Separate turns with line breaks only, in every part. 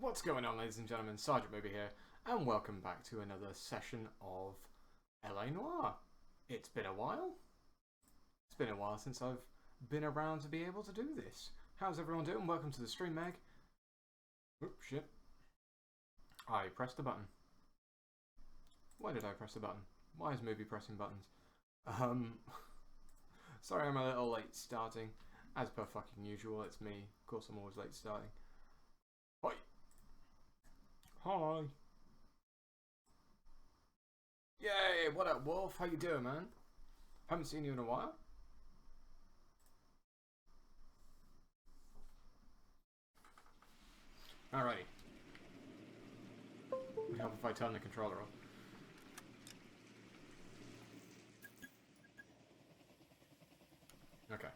What's going on, ladies and gentlemen? Sergeant Mooby here, and welcome back to another session of L.A. Noire. It's been a while. It's been a while since I've been around to be able to do this. How's everyone doing? Welcome to the stream, Meg. Oop, shit. I pressed the button. Why did I press the button? Why is Mooby pressing buttons? Sorry I'm a little late starting. As per fucking usual, it's me. Of course I'm always late starting. Hi. Hi. Yay, what up, Wolf? How you doing, man? Haven't seen you in a while. Alrighty. Would help if I turn the controller off. Okay.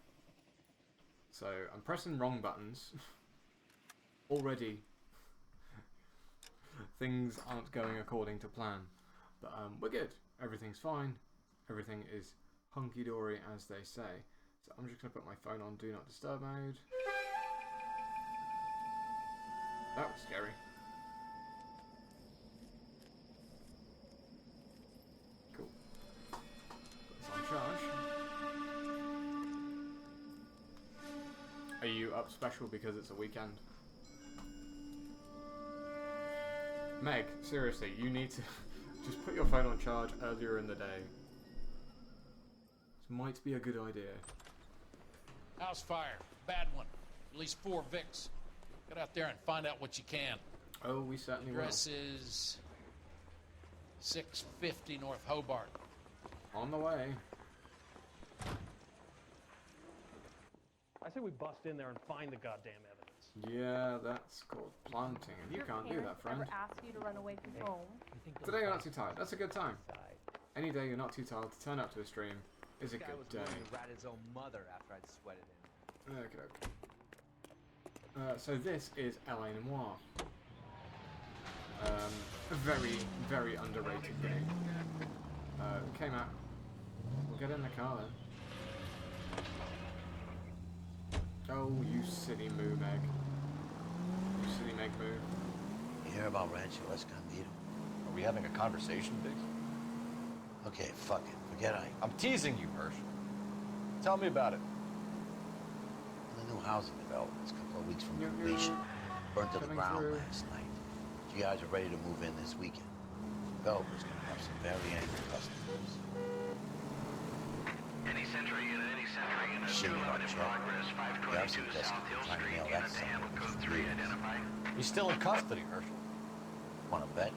So, I'm pressing wrong buttons. Already, things aren't going according to plan. But we're good. Everything's fine. Everything is hunky-dory, as they say. So I'm just going to put my phone on Do Not Disturb mode. That was scary. Cool. Put this on charge. Are you up special because it's a weekend? Meg, seriously, you need to just put your phone on charge earlier in the day. This might be a good idea.
House fire. Bad one. At least 4 Vicks. Get out there and find out what you can.
Oh, we certainly will.
Address is 650 North Hobart.
On the way.
I say we bust in there and find the goddamn evidence.
Yeah, that's called planting, and you can't do that, friend.
Ever asked you to run away from home?
Today you're not too tired. That's a good time. Any day you're not too tired to turn up to a stream is a good day.
Rat his own mother after I'd sweated him.
Okay. So this is L.A. Noire. A very, very underrated game. Came out. We'll get in the car then. Oh, you silly moo, Meg. You silly Meg moo.
You hear about Rancho Escondido?
Are we having a conversation, Biggs?
Okay, fuck it. Forget
I'm teasing you, Hirsch. Tell me about it.
The new housing development's a couple of weeks from
You're
completion. Burned to the
coming
ground
through.
last night. GIs are ready to move in this weekend. Developer's gonna have some very angry customers.
Any century unit,
Shit, you
211 in
Chuck.
progress,
We have some
522
desks
South Hill
trying to
Street,
nail
unit
that
to
son
handle
of a
code
bitch
3
years.
identified.
He's still in custody, Herschel.
Wanna bet?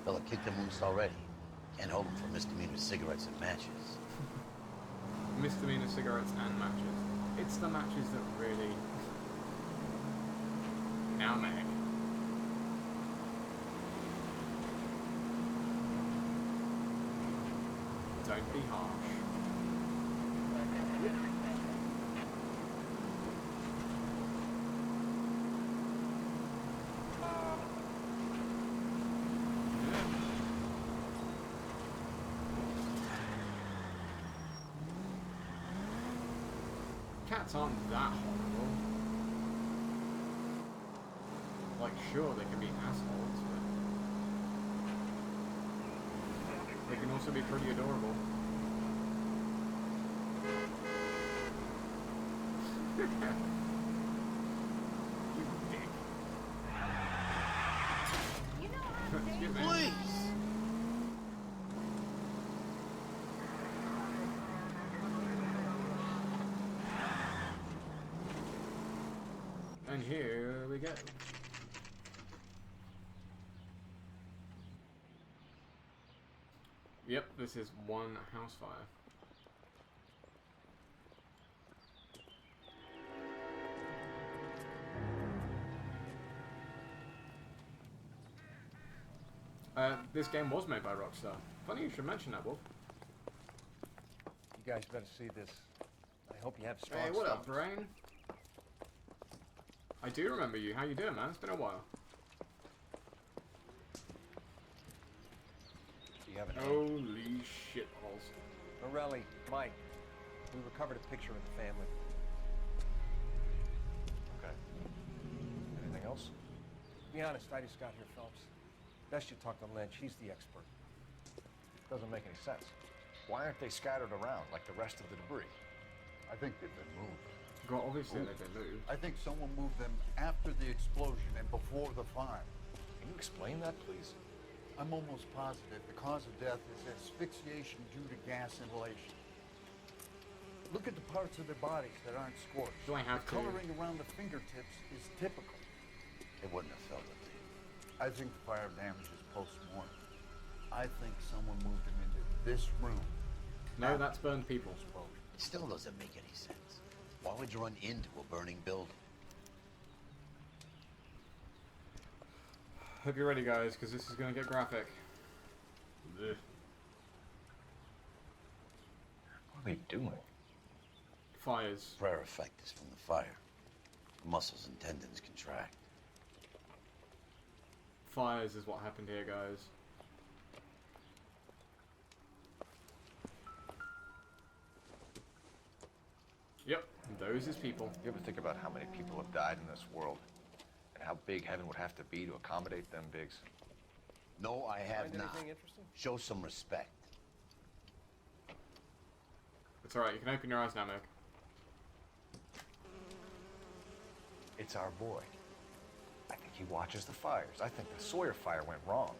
Fella kicked the moose already. Can't hold him for misdemeanor cigarettes and matches.
Misdemeanor cigarettes and matches. It's the matches that really... Now, Meg. Don't be harsh. Cats aren't that horrible. Like, sure, they can be assholes, but they can also be pretty adorable. You dick.
You know how to
Excuse me.
Please!
And here we go. Yep, this is one house fire. This game was made by Rockstar. Funny you should mention that, Wolf.
You guys better see this. I hope you have strong
Hey, what up,
stomachs.
Brain? I do remember you. How you doing, man? It's been a while.
Do you have a name?
Holy shitballs.
Morelli, Mike, we recovered a picture of the family.
Okay. Anything else?
Be honest, I just got here, Phelps. Best you talk to Lynch. He's the expert.
Doesn't make any sense. Why aren't they scattered around like the rest of the debris?
I think they've been moved.
Well, obviously they've been moved.
I think someone moved them after the explosion and before the fire.
Can you explain that, please?
I'm almost positive the cause of death is asphyxiation due to gas inhalation. Look at the parts of their bodies that aren't scorched.
Do I have
the coloring around the fingertips is typical.
They wouldn't have felt it.
I think the fire damage is post-mortem. I think someone moved them into this room.
No, that's burned people.
It still doesn't make any sense. Why would you run into a burning building?
Hope you're ready, guys, because this is going to get graphic. Ugh.
What are they doing?
Fires.
Prayer effect is from the fire. The muscles and tendons contract.
Fires is what happened here, guys. Yep, those is people.
You ever think about how many people have died in this world? And how big heaven would have to be to accommodate them bigs?
No, I have
Find
not.
anything interesting?
Show some respect.
It's alright, you can open your eyes now, Meg.
It's our boy. I think he watches the fires. I think the Sawyer fire went wrong.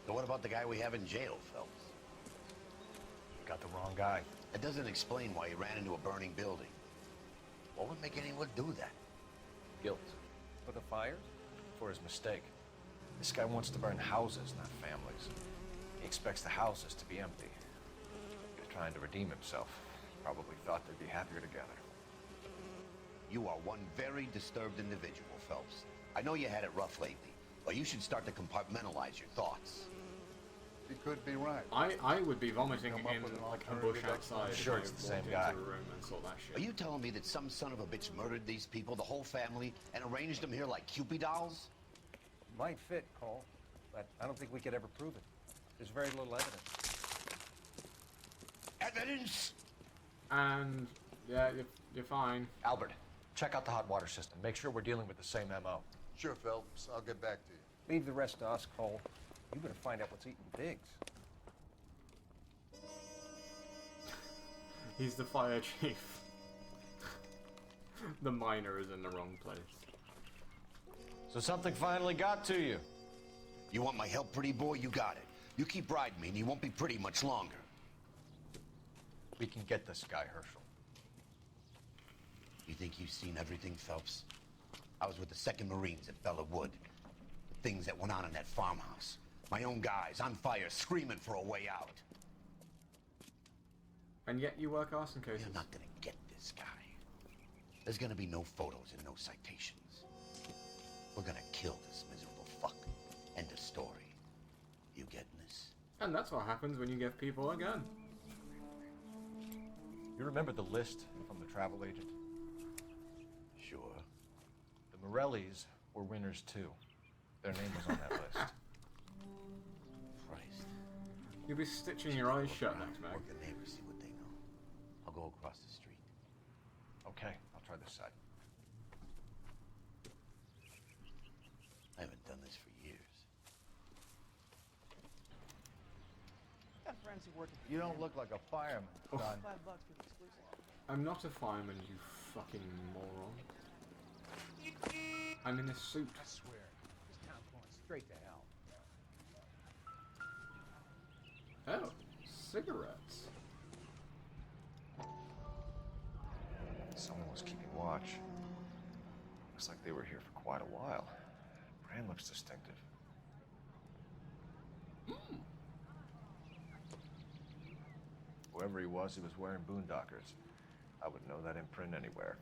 So what about the guy we have in jail, Phelps?
You got the wrong guy.
That doesn't explain why he ran into a burning building. What would make anyone do that?
Guilt.
For the fires?
For his mistake. This guy wants to burn houses, not families. He expects the houses to be empty. He's trying to redeem himself. Probably thought they'd be happier together.
You are one very disturbed individual, Phelps. I know you had it rough lately, but you should start to compartmentalize your thoughts.
He could be right.
I would be vomiting
Come up
in
with an
like a bush
alternative
outside.
explanation. Sure,
if I
it's the
walked
same guy.
into a room and saw that shit.
Are you telling me that some son of a bitch murdered these people, the whole family, and arranged them here like Cupid dolls?
Might fit, Cole, but I don't think we could ever prove it. There's very little evidence.
Evidence?
And yeah, you're fine.
Albert, check out the hot water system. Make sure we're dealing with the same MO.
Sure, Phelps. I'll get back to you.
Leave the rest to us, Cole. You better find out what's eating Biggs.
He's the fire chief. The miner is in the wrong place.
So something finally got to you.
You want my help, pretty boy? You got it. You keep riding me and you won't be pretty much longer.
We can get this guy, Herschel.
You think you've seen everything, Phelps? I was with the 2nd Marines at Bella Wood. The things that went on in that farmhouse. My own guys on fire, screaming for a way out.
And yet you work arson cases.
You're not gonna get this guy. There's gonna be no photos and no citations. We're gonna kill this miserable fuck. End of story. You getting this?
And that's what happens when you give people a gun.
You remember the list from the travel agent?
Sure.
The Morellis were winners too. Their name was on that list.
Christ.
You'll be stitching your eyes shut next, Meg.
Work the neighbors, see what they know. I'll go across the street.
Okay, I'll try this side.
I haven't done this for years.
Got friends who work at
You don't look like a fireman, son.
$5 for the exclusive.
I'm not a fireman, you fucking moron. I'm in a suit.
I swear, this town's going straight to hell.
Oh, cigarettes.
Someone was keeping watch. Looks like they were here for quite a while. Brand looks distinctive. Whoever he was wearing boondockers. I would know that imprint anywhere.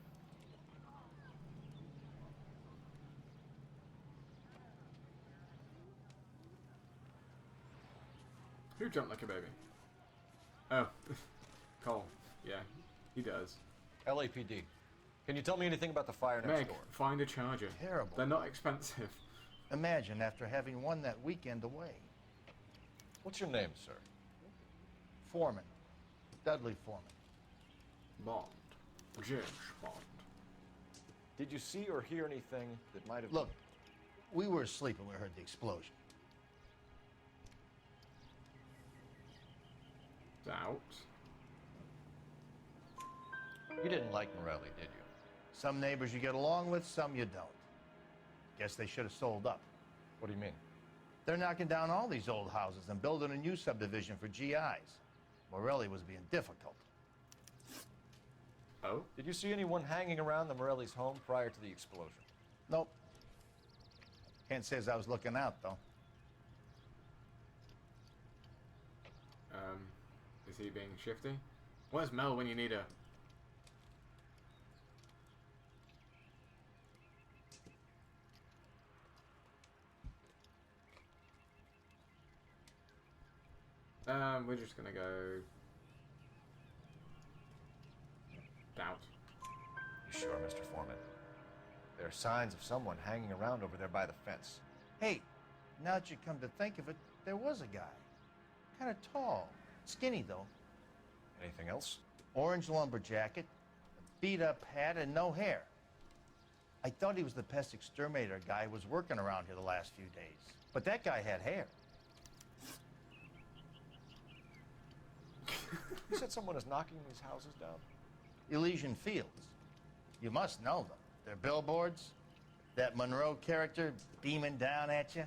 Who jumped like a baby? Oh, Cole. Yeah, he does.
L.A.P.D. Can you tell me anything about the fire next
Meg,
door?
find a charger.
Terrible.
They're not expensive.
Imagine after having won that weekend away.
What's your name, sir?
Foreman. Dudley Foreman.
Bond. James Bond.
Did you see or hear anything that might have...
Look,
We were asleep when we heard the explosion.
Doubt.
You didn't like Morelli, did you?
Some neighbors you get along with, some you don't. Guess they should have sold up.
What do you mean?
They're knocking down all these old houses and building a new subdivision for GIs. Morelli was being difficult.
Oh?
Did you see anyone hanging around the Morelli's home prior to the explosion?
Nope. Can't say as I was looking out, though.
Is he being shifty? Where's Mel when you need her? We're just gonna go... Doubt.
You sure, Mr. Foreman? There are signs of someone hanging around over there by the fence.
Hey, now that you come to think of it, there was a guy. Kind of tall. Skinny, though.
Anything else?
Orange lumber jacket, a beat-up hat, and no hair. I thought he was the pest exterminator guy who was working around here the last few days. But that guy had hair.
You said someone is knocking these houses down?
Elysian Fields. You must know them. They're billboards. That Monroe character beaming down at you.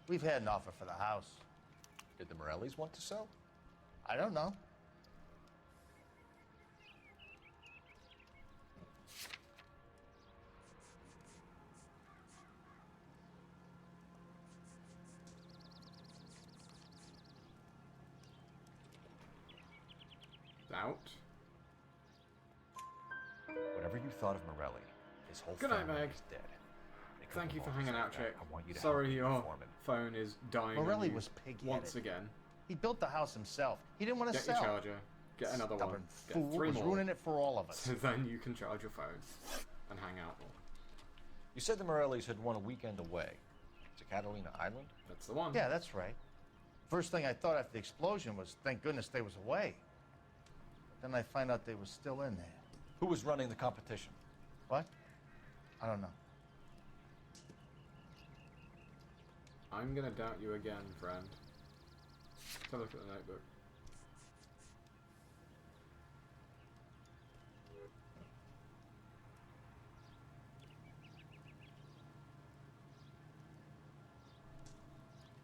We've had an offer for the house.
Did the Morellis want to sell?
I don't know.
Doubt.
Whatever you thought of Morelli, his whole
Good night,
family
Meg.
is dead. They
Thank
couldn't
you for
hold
hanging
us
out,
back.
chick.
I want you to
Sorry
help me,
your
Foreman.
phone is dying on
Morelli
you
was pig-headed.
once again.
He built the house himself. He didn't want to
Get your
sell.
charger. Get another
Stubborn
one.
fool
Get 3
was
more.
ruining it for all of us.
So then you can charge your phone and hang out more.
You said the Morellis had won a weekend away to Catalina Island?
That's the one.
Yeah, that's right. First thing I thought after the explosion was, thank goodness they was away. But then I find out they was still in there.
Who was running the competition?
What? I don't know.
I'm gonna doubt you again, friend. Let's have a look at the notebook.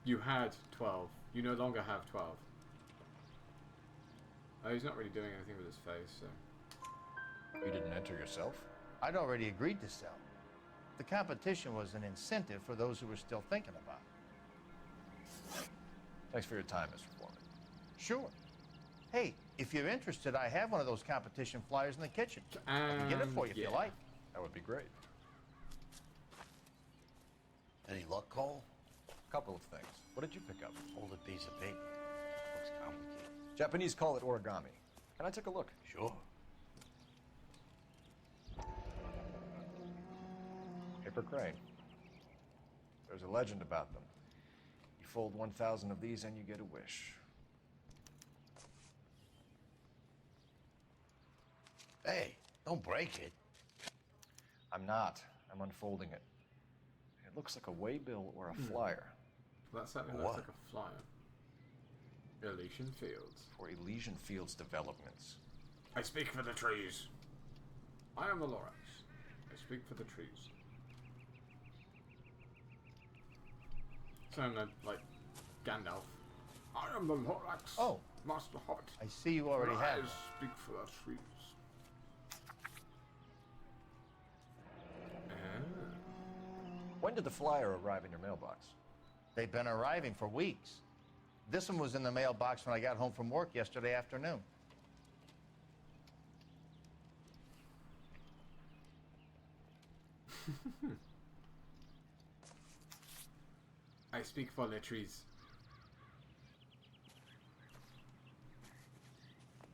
You had 12. You no longer have 12. Oh, he's not really doing anything with his face, so...
You didn't enter yourself?
I'd already agreed to sell. The competition was an incentive for those who were still thinking about it.
Thanks for your time, Mr. Foreman.
Sure. Hey, if you're interested, I have one of those competition flyers in the kitchen. I can get it for you if you
yeah.
like.
That would be great.
Any luck, Cole?
A couple of things. What did you pick up?
Folded piece of paper. Looks complicated.
Japanese call it origami. Can I take a look?
Sure.
Paper crane. There's a legend about them. You fold 1,000 of these and you get a wish.
Hey, don't break it.
I'm not. I'm unfolding it. It looks like a waybill or a flyer.
That certainly
What?
looks like a flyer. Elysian Fields.
For Elysian Fields developments.
I speak for the trees. I am the Lorax. I speak for the trees. Sound like Gandalf. I am the Lorax.
Oh.
Master Hobbit.
I see you already
I
have it.
speak for the trees.
When did the flyer arrive in your mailbox?
They've been arriving for weeks. This one was in the mailbox when I got home from work yesterday afternoon.
I speak for the trees.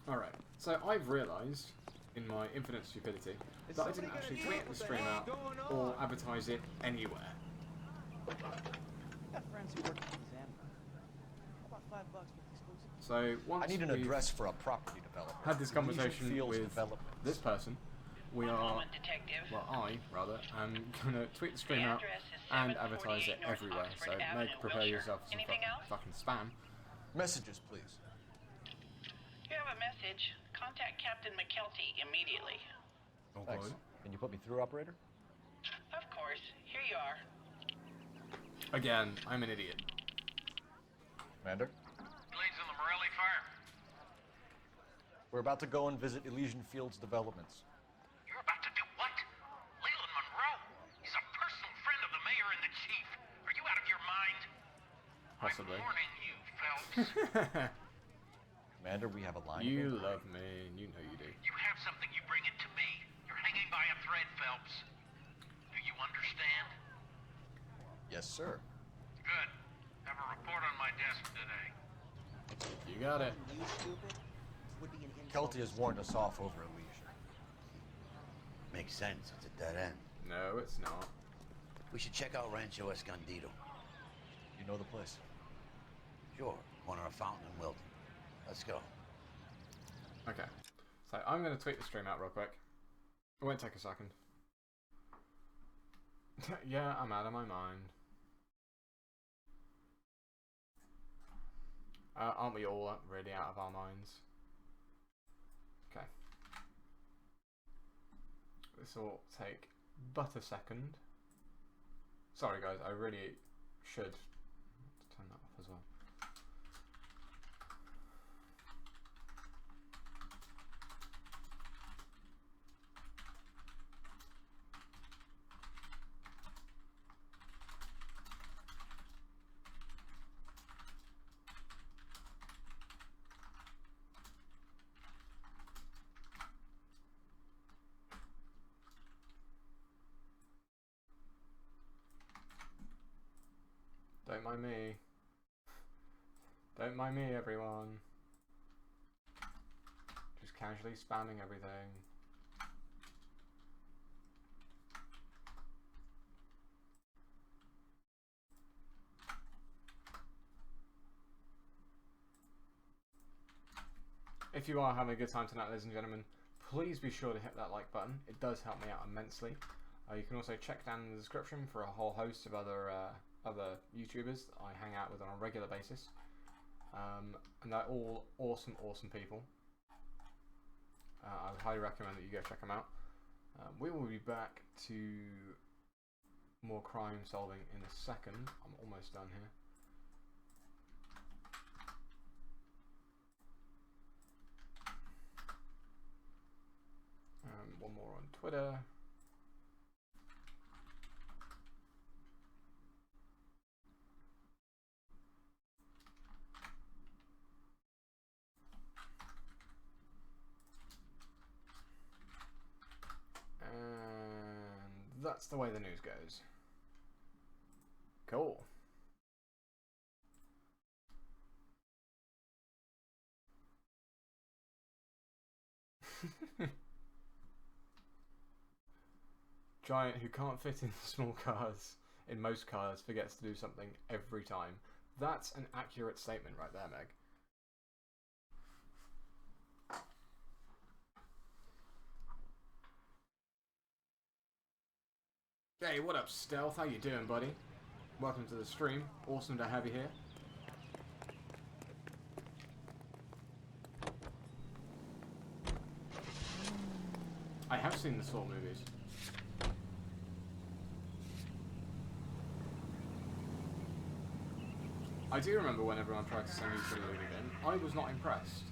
Alright, so I've realised, in my infinite stupidity, that I didn't actually tweet the stream out or advertise it anywhere.
Got friends who work at these Amazon. How about $5 for exclusive?
So once
I need an
we've
address for a property developer.
had this
Elysian
conversation
Fields
with
Developments.
this person, we are, well, I rather, am gonna tweet the stream out and advertise it everywhere. So prepare yourself for some fucking spam.
Messages, please.
You have a message. Contact Captain McKelty immediately.
Thanks. Can you put me through, operator?
Of course. Here you are.
Again, I'm an idiot.
Commander?
Leads in the Morelli fire.
We're about to go and visit Elysian Fields developments.
You're about to do what? Leland Monroe. He's a personal friend of the mayor and the chief. Are you out of your mind?
Possibly.
I'm warning you, Phelps.
Commander, we have a line.
You love me, and you know you do.
You have something, you bring it to me. You're hanging by a thread, Phelps. Do you understand?
Yes, sir.
Good. Have a report on my desk today.
You got it.
Kelty has warned us off over Elysian.
Makes sense. It's a dead end.
No, it's not.
We should check out Rancho Escondido.
You know the place?
Sure. Corner of Fountain and Wilton. Let's go.
Okay. So I'm going to tweet the stream out real quick. It won't take a second. Yeah, I'm out of my mind. Aren't we all really out of our minds? Okay. This will take but a second. Sorry guys, I really should turn that off as well. Don't mind me. Don't mind me, everyone. Just casually spamming everything. If you are having a good time tonight, ladies and gentlemen, please be sure to hit that like button. It does help me out immensely. You can also check down in the description for a whole host of other YouTubers that I hang out with on a regular basis. And they're all awesome people. I would highly recommend that you go check them out. We will be back to more crime solving in a second. I'm almost done here. One more on Twitter. And that's the way the news goes. Cool. Giant who can't fit in small cars, in most cars, forgets to do something every time. That's an accurate statement right there, Meg. Hey, what up, Stealth? How you doing, buddy? Welcome to the stream. Awesome to have you here. I have seen the Saw movies. I do remember when everyone tried to send me to the movie again. I was not impressed.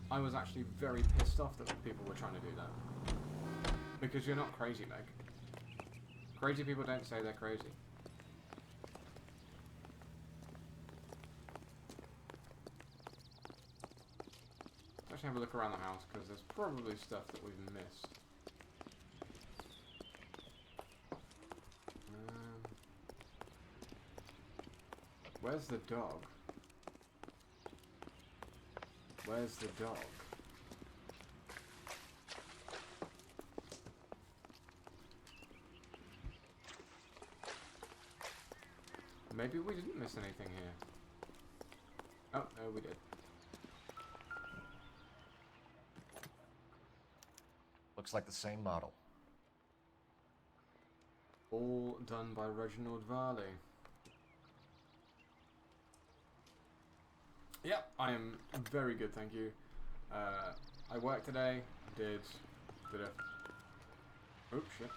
I was actually very pissed off that people were trying to do that. Because you're not crazy, Meg. Crazy people don't say they're crazy. Let's have a look around the house because there's probably stuff that we've missed. Where's the dog? Where's the dog? Maybe we didn't miss anything here. Oh, no, we did.
Looks like the same model.
All done by Reginald Varley. Yep, I am very good, thank you. I worked today, did a... Oops, shit.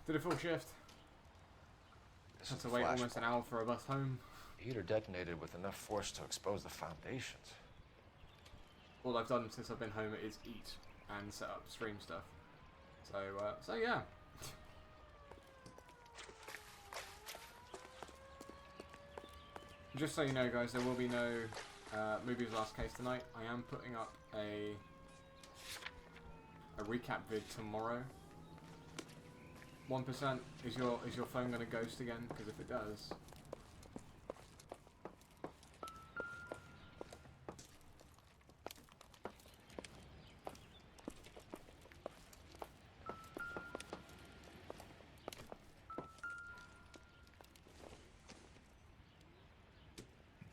Did a full shift. Had to wait almost an hour for a bus home.
Heater detonated with enough force to expose the foundations.
All I've done since I've been home is eat and set up stream stuff. So yeah. Just so you know, guys, there will be no Mooby's Last Case tonight. I am putting up a recap vid tomorrow. 1%, is your phone gonna ghost again? Because if it does,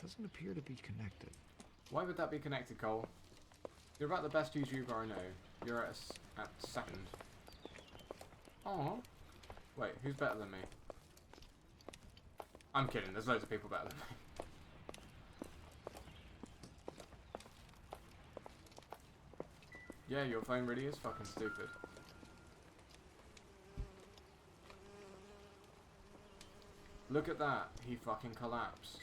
Doesn't appear to be connected.
why would that be connected, Cole? You're about the best YouTuber I know. You're at second. Oh, wait, who's better than me? I'm kidding. There's loads of people better than me. Yeah, your phone really is fucking stupid. Look at that. He fucking collapsed.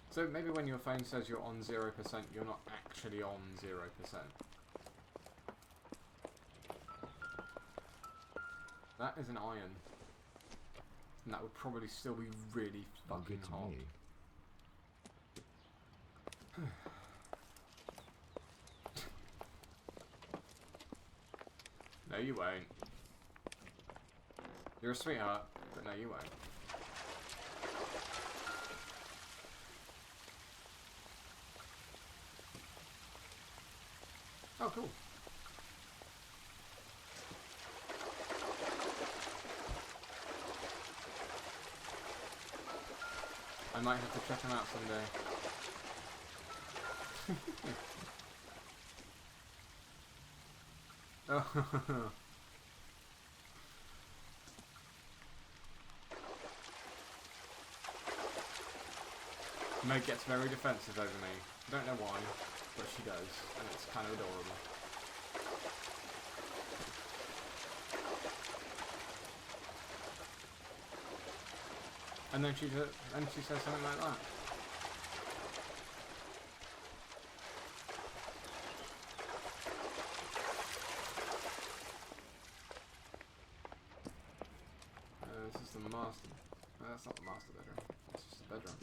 So maybe when your phone says you're on 0%, you're not actually on 0%. That is an iron. And that would probably still be really fucking hot. No, you won't. You're a sweetheart, but no, you won't. Oh, cool. I might have to check him out someday. Oh. Meg gets very defensive over me. I don't know why, but she does, and it's kind of adorable. And then she says something like that. This is the master. No, that's not the master bedroom. It's just a bedroom.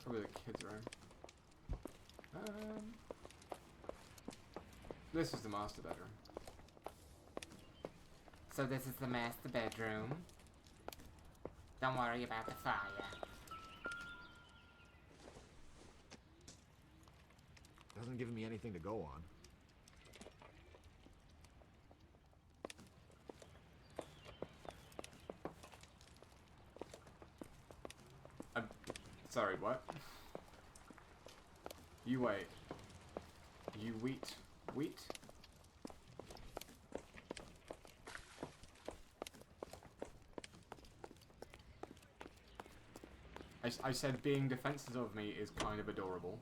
Probably the kids' room. This is the master bedroom. So this is the master bedroom. Don't worry about the fire.
Doesn't give me anything to go on.
Sorry, what? You wait. You wheat? Wheat? I said being defensive of me is kind of adorable.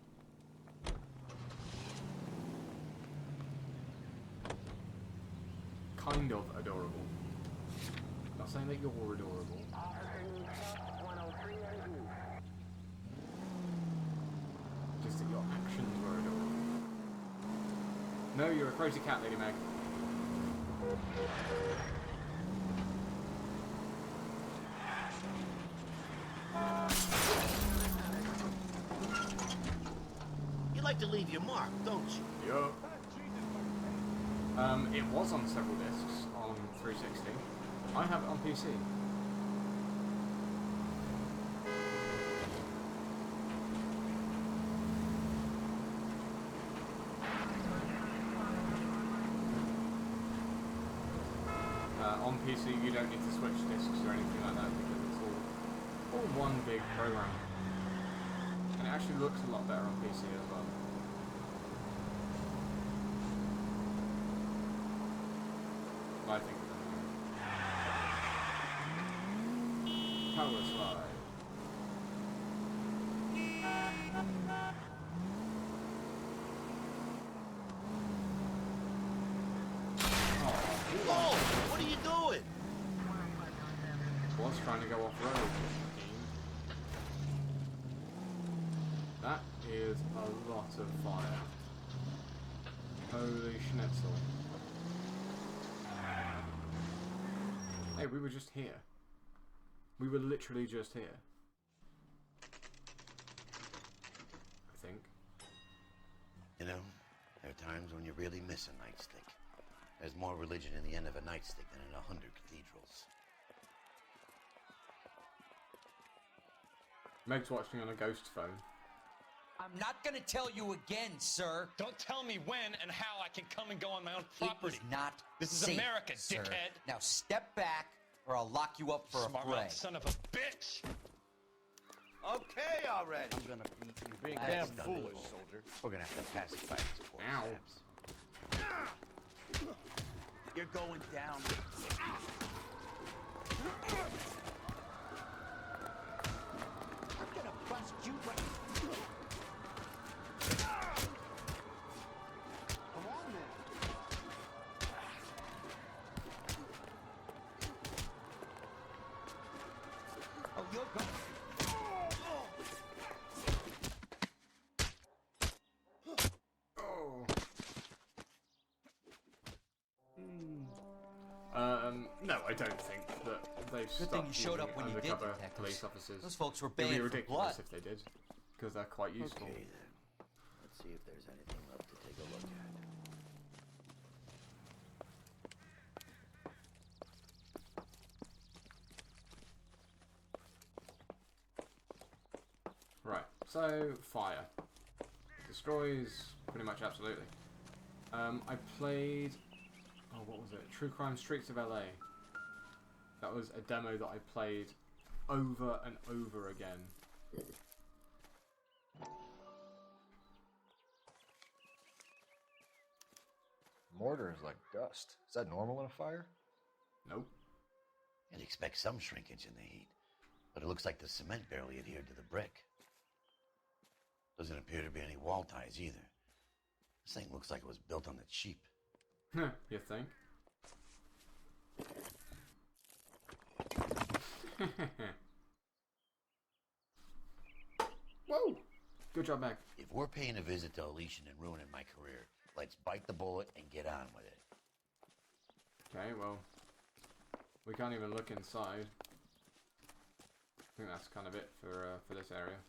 Kind of adorable. Not saying that you're adorable. Just that your actions were adorable. No, you're a crazy cat, Lady Meg.
You like to leave your mark, don't you?
Yup. It was on several discs on 360. I have it on PC. On PC you don't need to switch discs or anything like that because it's all one big program. And it actually looks a lot better on PC as well. I think. Power slide.
Whoa! What are you doing?
Was trying to go off road. That is a lot of fire. Holy schnitzel. Hey, we were just here. We were literally just here. I think.
You know, there are times when you really miss a nightstick. There's more religion in the end of a nightstick than in 100 cathedrals.
Meg's watching on a ghost phone.
I'm not gonna tell you again, sir.
Don't tell me when and how I can come and go on my own property.
It is not
This is
safe,
America,
sir.
dickhead.
Now step back, or I'll lock you up for
Smart
a fray.
mouth son of a bitch.
Okay, already.
I'm gonna beat you.
Being
flat.
damn
That's
foolish,
understandable.
soldier.
We're gonna have to pacify these poor
Ow.
saps.
You're going down. I'm gonna bust you right. Come on, man.
Oh, you're going.
Oh. No, I don't think that they've
Good
stopped
thing you showed
using
up when you did,
undercover
detectives.
police officers.
Those folks were
It'd be
baying for
ridiculous
blood.
if they did, because they're quite useful.
Okay, then. Let's see if there's anything left to take a look at.
Right, so fire destroys pretty much absolutely. I played, oh, what was it? True Crime Streets of LA. That was a demo that I played over and over again.
Mortar is like dust. Is that normal in a fire?
Nope.
You'd expect some shrinkage in the heat, but it looks like the cement barely adhered to the brick. Doesn't appear to be any wall ties either. This thing looks like it was built on the cheap.
You think? Whoa! Good job, Meg.
If we're paying a visit to Elysian and ruining my career, let's bite the bullet and get on with it.
Okay, well, we can't even look inside. I think that's kind of it for this area.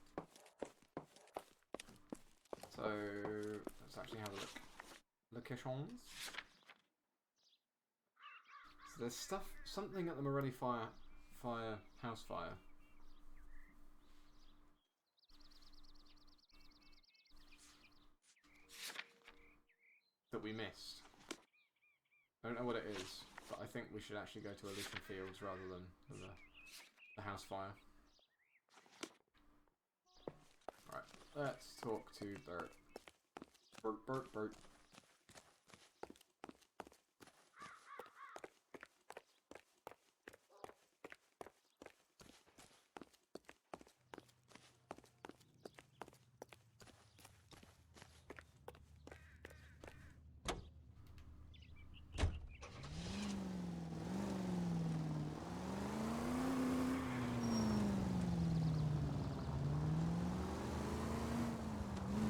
So let's actually have a look. Locations. So there's something at the Morelli house fire. That we missed. I don't know what it is, but I think we should actually go to Elysian Fields rather than the house fire. Alright, let's talk to Bert. Bert.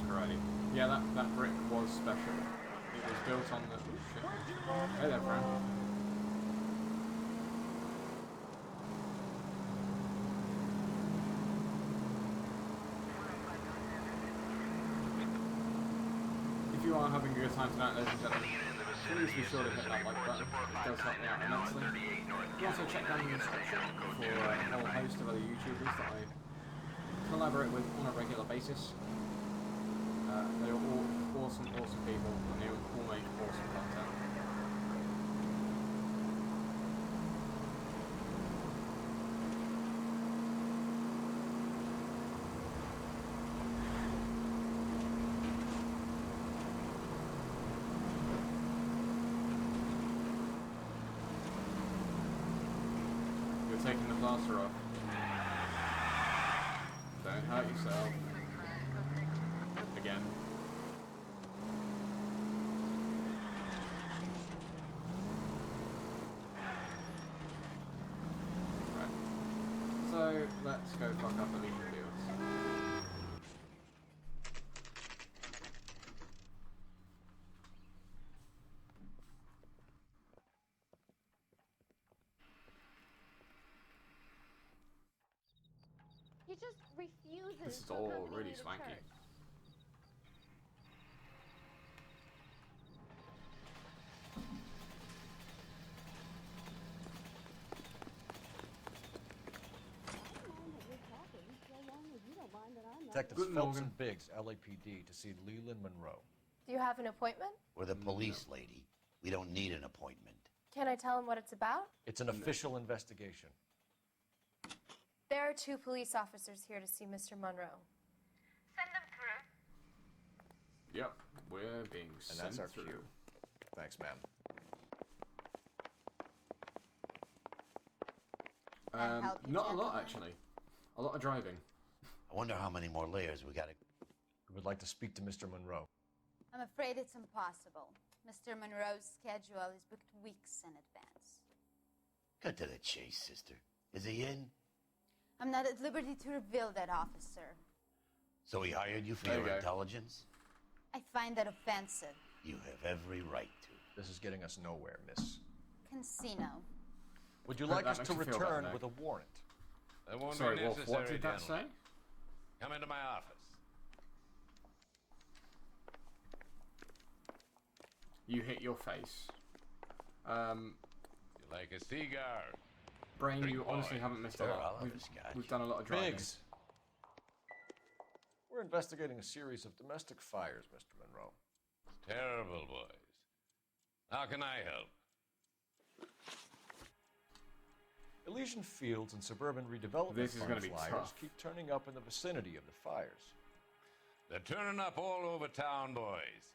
Alrighty. Yeah, that brick was special. It was built on the... Oh, shit. Hey there, Fran. If you are having a good time tonight, ladies and gentlemen, please be sure to hit that like button. It does help me out immensely. You can also check down the description for a whole host of other YouTubers that I collaborate with on a regular basis. They're all awesome people, and they all make awesome content. plaster off. Don't hurt yourself. Again. Right. So, let's go fuck up Alicia Fields.
He just refuses
This is
to
all
accompany
really
me to
swanky.
church.
Detectives Phelps and Biggs, L.A.P.D. to see Leland Monroe.
Do you have an appointment?
We're the police, lady. We don't need an appointment.
Can I tell him what it's about?
It's an official investigation.
There are 2 police officers here to see Mr. Monroe.
Send them through.
Yep, we're being
And
sent
that's our
through.
cue. Thanks, ma'am.
Not a lot, actually. A lot of driving.
I wonder how many more layers we gotta...
We would like to speak to Mr. Monroe.
I'm afraid it's impossible. Mr. Monroe's schedule is booked weeks in advance.
Cut to the chase, sister. Is he in?
I'm not at liberty to reveal that, officer.
So he hired you for
There
your
you go.
intelligence?
I find that offensive.
You have every right to.
This is getting us nowhere, miss.
Casino.
Would you
Hope
like
that
us
makes
to
you feel better,
return
Meg.
with a warrant?
That won't
Sorry,
be
Wolf,
necessary,
what did that say?
gentlemen. Come into my office.
You hit your face.
You like a cigar?
Brain,
Drink
you honestly
wine.
haven't missed a
Sure,
lot.
I'll have
We've,
a scotch.
we've done a lot of driving.
Biggs. We're investigating a series of domestic fires, Mr. Monroe.
Terrible, boys. How can I help?
Elysian Fields and suburban redevelopment
This is gonna
fund
be
flyers
tough.
keep turning up in the vicinity of the fires.
They're turning up all over town, boys.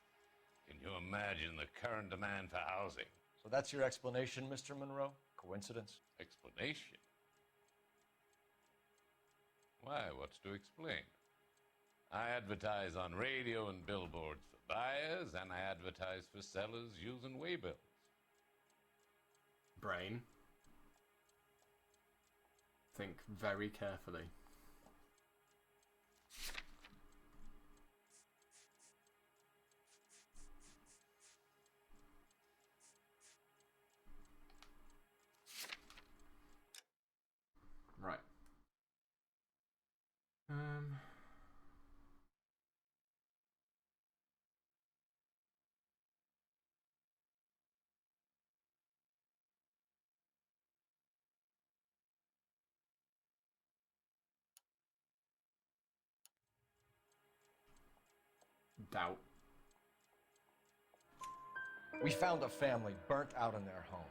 Can you imagine the current demand for housing?
So that's your explanation, Mr. Monroe? Coincidence?
Explanation? Why, what's to explain? I advertise on radio and billboards for buyers, and I advertise for sellers using waybills.
Brain. Think very carefully. Right. Doubt.
We found a family burnt out in their home.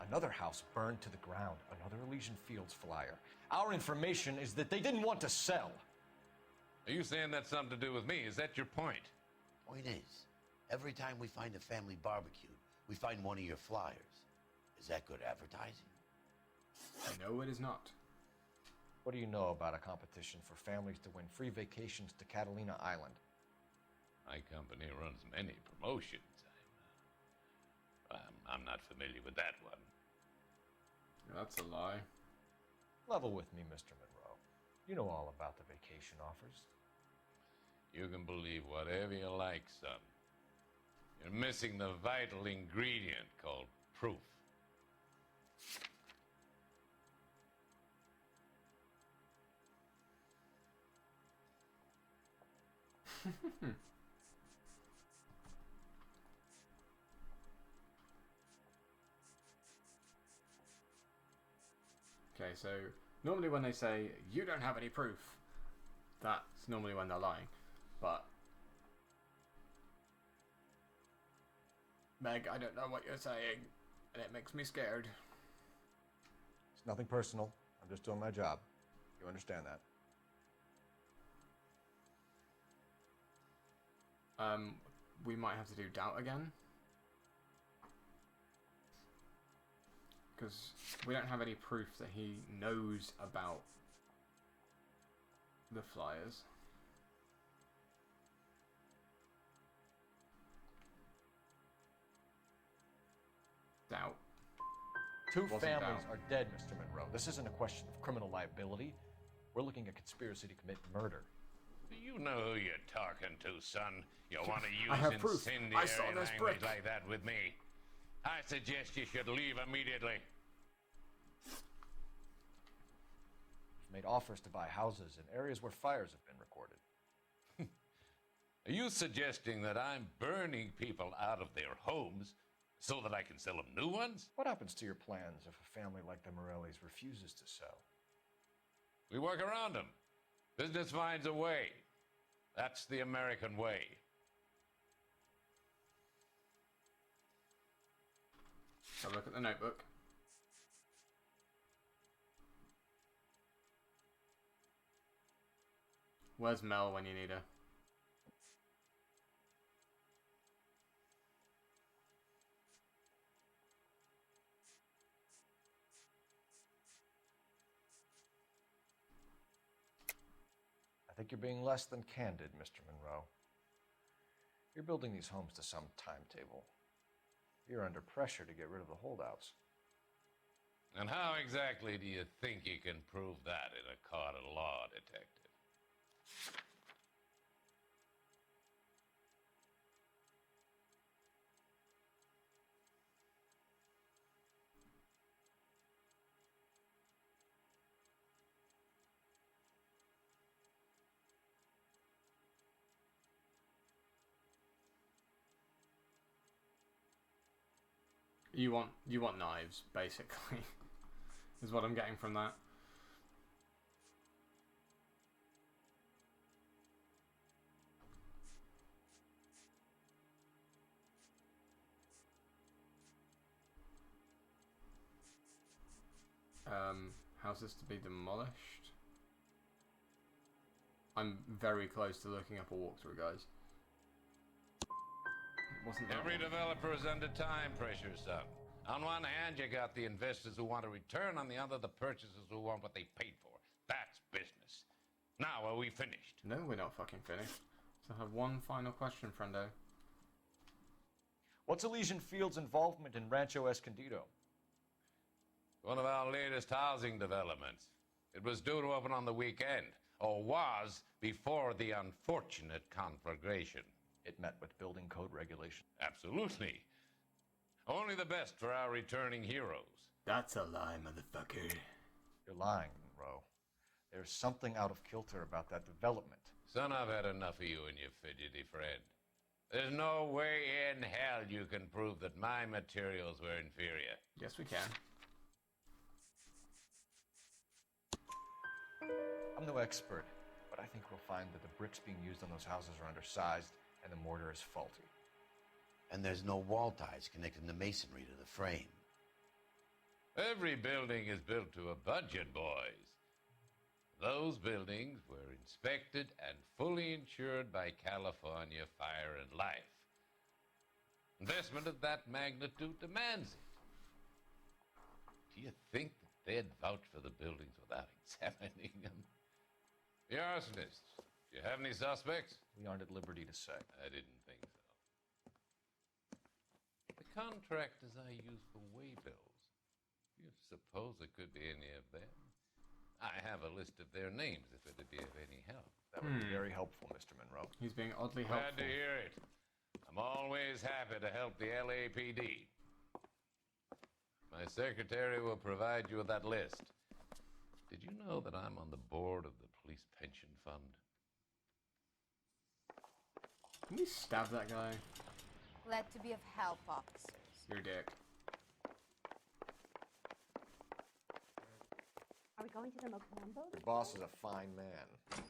Another house burned to the ground. Another Elysian Fields flyer. Our information is that they didn't want to sell.
Are you saying that's something to do with me? Is that your point?
Point is, every time we find a family barbecue, we find one of your flyers. Is that good advertising?
No, it is not.
What do you know about a competition for families to win free vacations to Catalina Island?
My company runs many promotions. I'm not familiar with that one.
That's a lie.
Level with me, Mr. Monroe. You know all about the vacation offers.
You can believe whatever you like, son. You're missing the vital ingredient called proof.
Okay, so normally when they say, you don't have any proof, that's normally when they're lying. But, Meg, I don't know what you're saying, and it makes me scared.
It's nothing personal. I'm just doing my job. You understand that?
We might have to do doubt again. Because we don't have any proof that he knows about the flyers. Doubt.
Two
Wasn't
families
doubt.
are dead, Mr. Monroe. This isn't a question of criminal liability. We're looking at conspiracy to commit murder.
Do you know who you're talking to, son? You want to
I
use
have proof.
incendiary
I saw this
language
brick.
like that with me? I suggest you should leave immediately.
We've made offers to buy houses in areas where fires have been recorded.
Are you suggesting that I'm burning people out of their homes so that I can sell them new ones?
What happens to your plans if a family like the Morellis refuses to sell?
We work around them. Business finds a way. That's the American way.
Have a look at the notebook. Where's Mel when you need her?
I think you're being less than candid, Mr. Monroe. You're building these homes to some timetable. You're under pressure to get rid of the holdouts.
And how exactly do you think you can prove that in a court of law, detective?
You want knives, basically, is what I'm getting from that. Houses to be demolished. I'm very close to looking up a walkthrough, guys. Wasn't that
Every
one?
developer is under time pressure, son. On one hand, you got the investors who want a return. On the other, the purchasers who want what they paid for. That's business. Now, are we finished?
No, we're not fucking finished. So I have one final question, friendo.
What's Elysian Field's involvement in Rancho Escondido?
One of our latest housing developments. It was due to open on the weekend, or was before the unfortunate conflagration.
It met with building code regulations.
Absolutely. Only the best for our returning heroes.
That's a lie, motherfucker.
You're lying, Monroe. There's something out of kilter about that development.
Son, I've had enough of you and your fidgety friend. There's no way in hell you can prove that my materials were inferior.
Yes, we can.
I'm no expert, but I think we'll find that the bricks being used on those houses are undersized and the mortar is faulty.
And there's no wall ties connecting the masonry to the frame.
Every building is built to a budget, boys. Those buildings were inspected and fully insured by California Fire and Life. Investment of that magnitude demands it. Do you think that they'd vouch for the buildings without examining them? The arsonists, do you have any suspects?
We aren't at liberty to say.
I didn't think so. The contractors I use for way bills, do you suppose it could be any of them? I have a list of their names if it'd be of any help.
That would be very helpful, Mr. Monroe.
He's being oddly helpful.
Glad to hear it. I'm always happy to help the L.A.P.D. My secretary will provide you with that list. Did you know that I'm on the board of the police pension fund?
Can you stab that guy?
Glad to be of help, officers.
Your dick.
Are we going to the Mocambo?
Your boss is a fine man.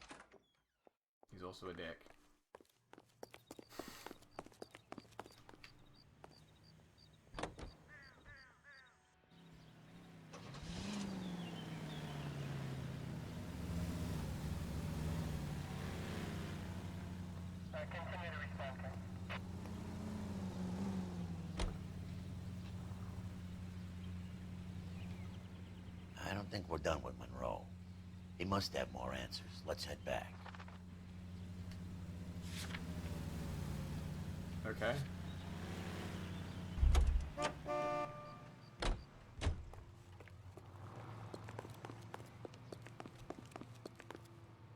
He's also a dick.
Continue to respond, sir.
don't think we're done with Monroe. He must have more answers. Let's head back.
Okay.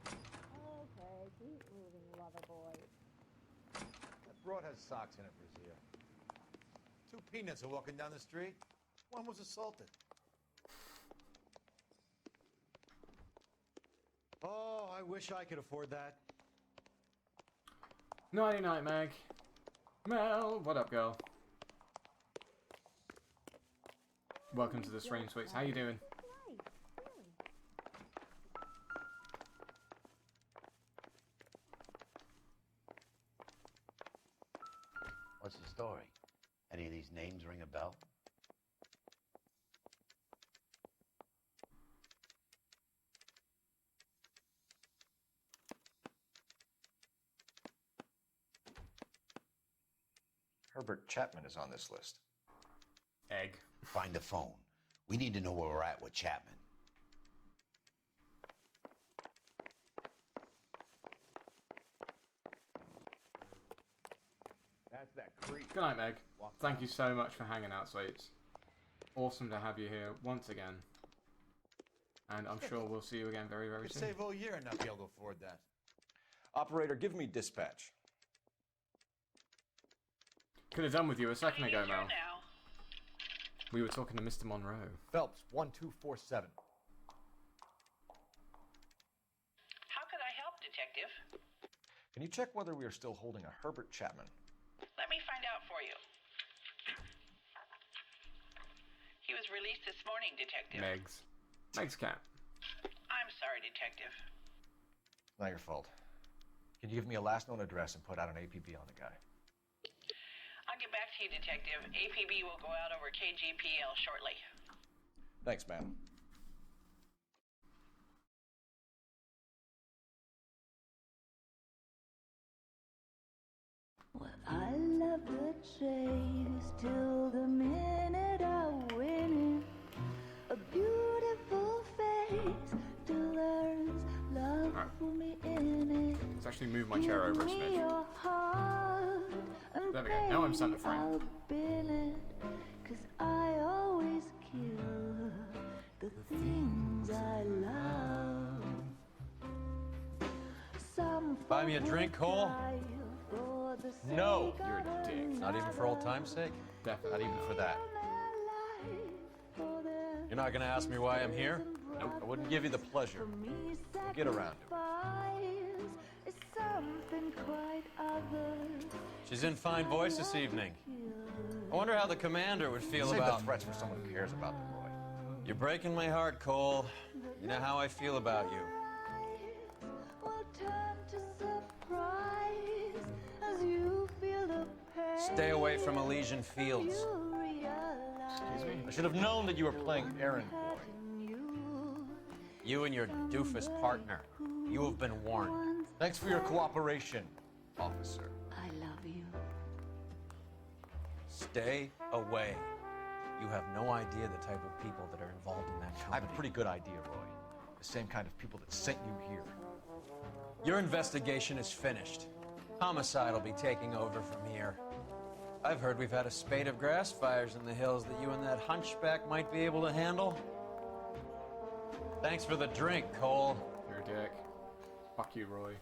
Okay, keep moving, lover boy.
That broad has socks in it, Brazil. Two peanuts are walking down the street. One was assaulted. Oh, I wish I could afford that.
Nighty night, Meg. Mel, what up, girl? Welcome to the Stream Sweets. How you doing?
What's the story? Any of these names ring a bell?
Herbert Chapman is on this list.
Egg.
Find the phone. We need to know where we're at with Chapman.
That's that creep.
Good night, Meg. Thank you so much for hanging out, Sweets. Awesome to have you here once again. And I'm sure we'll see you again very, very
Could
soon.
save all year and not be able to afford that.
Operator, give me dispatch.
Could have done with you a second ago, Mel.
Now.
We were talking to Mr. Monroe.
Phelps, 1247.
How could I help, Detective?
Can you check whether we are still holding a Herbert Chapman?
Let me find out for you. He was released this morning, Detective.
Meg's cat.
I'm sorry, Detective.
Not your fault. Can you give me a last known address and put out an APB on the guy?
I'll get back to you, Detective. APB will go out over KGPL shortly.
Thanks, ma'am.
Well, I love the chase till the minute I win it. A beautiful face till there's love for me in it.
Let's actually move my chair over a
Give me
smidge.
your heart and
There we go. Now I'm starting to frame.
I'll bin it, 'cause I always kill the things I love. Some
Buy me a drink, Cole?
for the
No.
sake
You're
of
a dick.
Not even for old time's sake?
Definitely.
Not even for that. You're not gonna ask me why I'm here? Nope. I wouldn't give you the pleasure. We'll get around to it.
Is something quite other.
She's in fine voice this evening. I wonder how the commander would feel
Save
about...
the threats for someone who cares about them, Roy.
You're breaking my heart, Cole. You know how I feel about you.
Will turn to surprise as you feel the pain.
Stay away from Elysian Fields.
You realize
Excuse me?
I should have known that you were playing errand boy.
You and your doofus partner. You have been warned.
Thanks for your cooperation, officer.
I love you.
Stay away. You have no idea the type of people that are involved in that
I
company.
have a pretty good idea, Roy. The same kind of people that sent you here.
Your investigation is finished. Homicide will be taking over from here. I've heard we've had a spate of grass fires in the hills that you and that hunchback might be able to handle. Thanks for the drink, Cole.
You're a dick. Fuck you, Roy.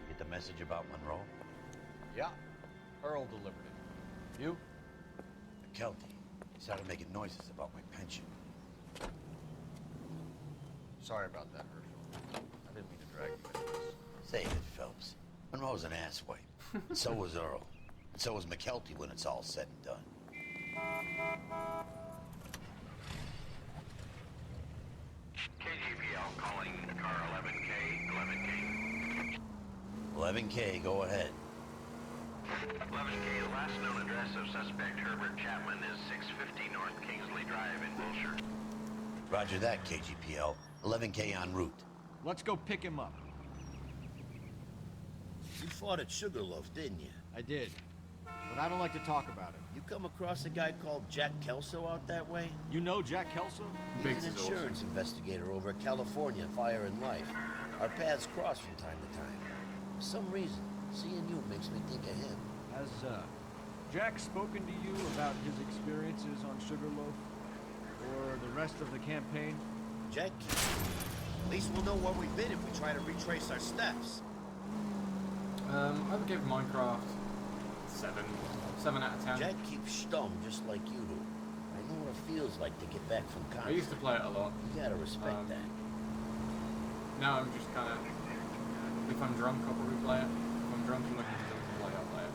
Get the message about Monroe?
Yeah. Earl delivered it. You?
McKelty. He started making noises about my pension.
Sorry about that, Herschel. I didn't mean to drag you into this.
Save it, Phelps. Monroe's an asswipe. And so was Earl. And so was McKelty when it's all said and done.
KGPL calling car 11K.
11K, go ahead.
11K, the last known address of suspect Herbert Chapman is 650 North Kingsley Drive in Wilshire.
Roger that, KGPL. 11K en route.
Let's go pick him up.
You fought at Sugarloaf, didn't you?
I did.
but I don't like to talk about it.
You come across a guy called Jack Kelso out that way?
You know Jack Kelso?
He's an insurance investigator over at California Fire and Life. Our paths cross from time to time. For some reason, seeing you makes me think of him.
Has, Jack spoken to you about his experiences on Sugarloaf? Or the rest of the campaign?
Jack, at least we'll know where we've been if we try to retrace our steps.
I would give Minecraft 7 out of 10.
Jack keeps stum just like you do. I know what it feels like to get back from conflict.
I used to play it a lot.
You gotta respect that.
Now I'm just kind of, if I'm drunk, I'll probably play it. If I'm drunk and looking for something to play, I'll play it.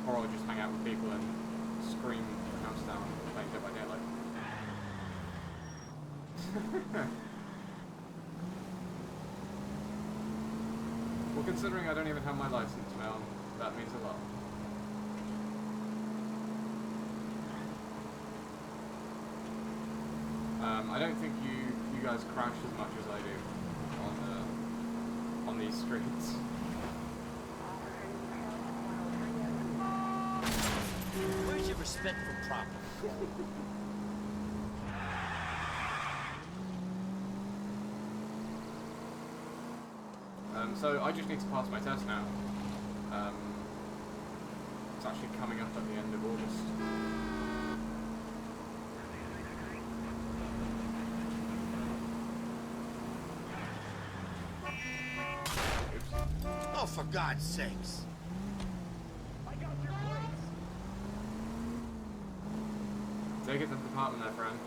Or I'll just hang out with people and scream the house down playing Dead by Daylight. Well, considering I don't even have my license now, that means a lot. I don't think you guys crash as much as I do on these streets.
Where's your respect for property?
So I just need to pass my test now. It's actually coming up at the end of August.
Oh, for God's sakes.
Take it to the department there, friend.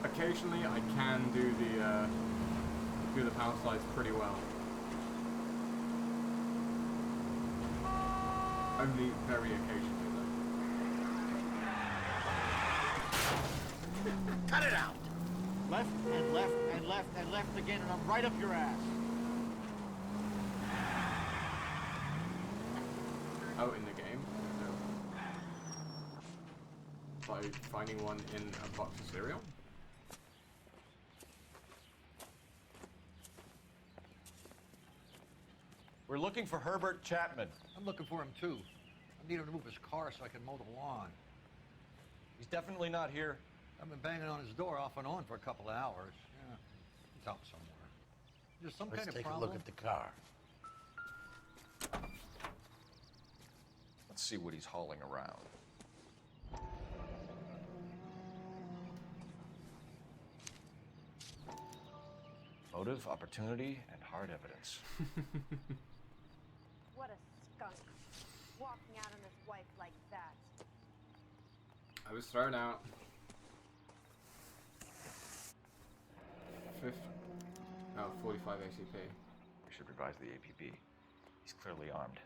Occasionally I can do the power slides pretty well. Only very occasionally though.
Cut it out!
Left and left and left and left again, and I'm right up your ass.
Oh, in the game? No. By finding one in a box of cereal?
We're looking for Herbert Chapman.
I'm looking for him too. I need him to move his car so I can mow the lawn.
He's definitely not here.
I've been banging on his door off and on for a couple of hours. Yeah, he's out somewhere. There's some
Let's
kind of
take
problem.
a look at the car.
Let's see what he's hauling around. Motive, opportunity, and hard evidence.
What a skunk. Walking out on his wife like that.
I was thrown out. 45 ACP.
We should revise the APB. He's clearly armed.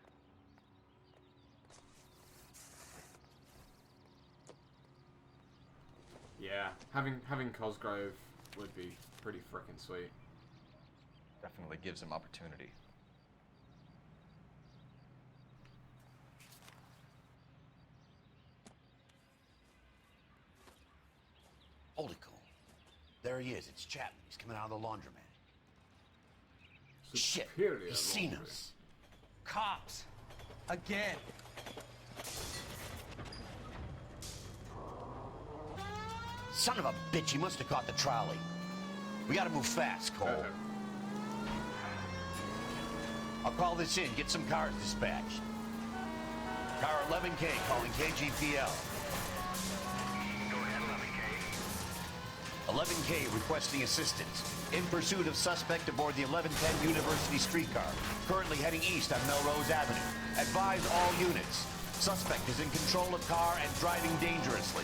Yeah, having Cosgrove would be pretty frickin' sweet.
Definitely gives him opportunity.
Holy cool. There he is. It's Chapman. He's coming out of the laundromat. Shit. He's seen us.
Cops. Again.
Son of a bitch. He must have caught the trolley. We gotta move fast, Cole. I'll call this in. Get some cars dispatched. Car 11K calling KGPL. 11K requesting assistance. In pursuit of suspect aboard the 1110 University streetcar. Currently heading east on Melrose Avenue. Advise all units. Suspect is in control of car and driving dangerously.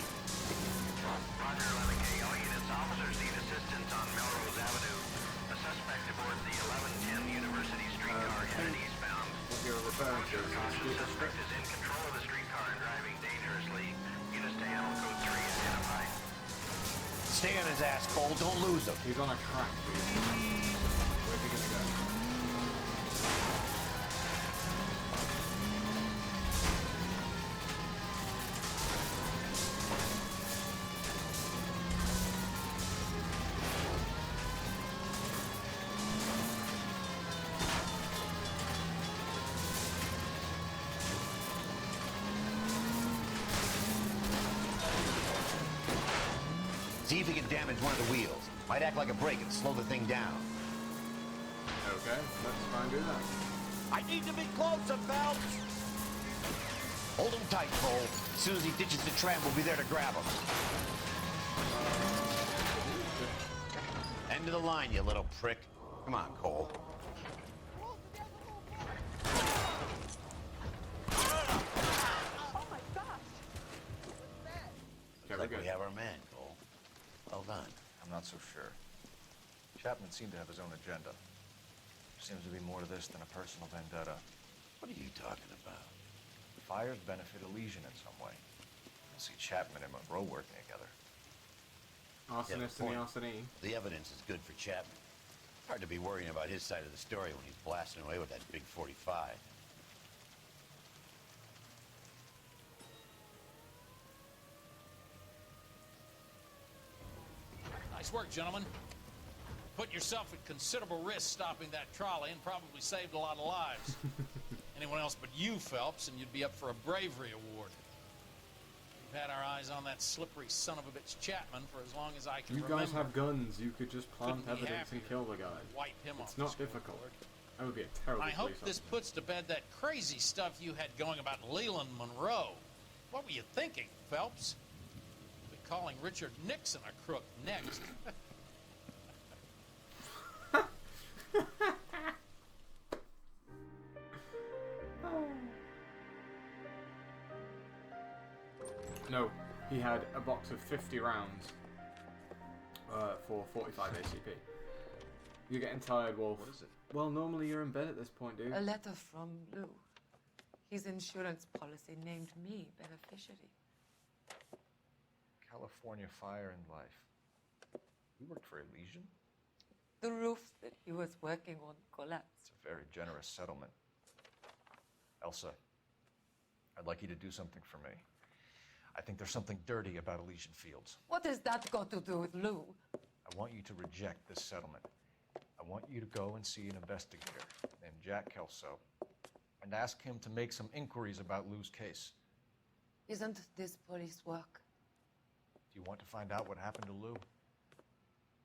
Roger, 11K. All units, officers need assistance on Melrose Avenue. A suspect aboard the 1110 University streetcar headed eastbound.
What you're referring to is the
Suspect is in control of the streetcar and driving dangerously. Units to handle code 3 identified.
Stay on his ass, Cole. Don't lose him.
He's on a track, dude. Where's he gonna go?
one of the wheels. Might act like a brake and slow the thing down.
Okay, let's try and do that.
I need to be closer, Phelps! Hold him tight, Cole. As soon as he ditches the tram, we'll be there to grab him. End of the line, you little prick. Come on, Cole. Looks like we have our man, Cole. Well done.
I'm not so sure. Chapman seemed to have his own agenda. Seems to be more to this than a personal vendetta.
What are you talking about?
Fires benefit Elysian in some way. I see Chapman and Monroe working together.
Arsonist and the arsonee.
The evidence is good for Chapman. Hard to be worrying about his side of the story when he's blasting away with that big 45.
Nice work, gentlemen. Put yourself at considerable risk stopping that trolley and probably saved a lot of lives. Anyone else but you, Phelps, and you'd be up for a bravery award. We've had our eyes on that slippery son of a bitch Chapman for as long as I can remember.
You guys have guns. You could just plant evidence and kill the guy.
Wipe him
it's
off
not difficult. That would be a terrible
I hope this puts to bed that crazy stuff you had going about Leland Monroe. What were you thinking, Phelps? We'll be calling Richard Nixon a crook next.
No, he had a box of 50 rounds for 45 ACP. You're getting tired, Wolf. What is it? Well, normally you're in bed at this point, dude.
A letter from Lou. His insurance policy named me beneficiary.
California Fire and Life. You worked for Elysian?
The roof that he was working on collapsed.
It's a very generous settlement. Elsa, I'd like you to do something for me. I think there's something dirty about Elysian Fields.
What has that got to do with Lou?
I want you to reject this settlement. I want you to go and see an investigator named Jack Kelso and ask him to make some inquiries about Lou's case.
Isn't this police work?
Do you want to find out what happened to Lou?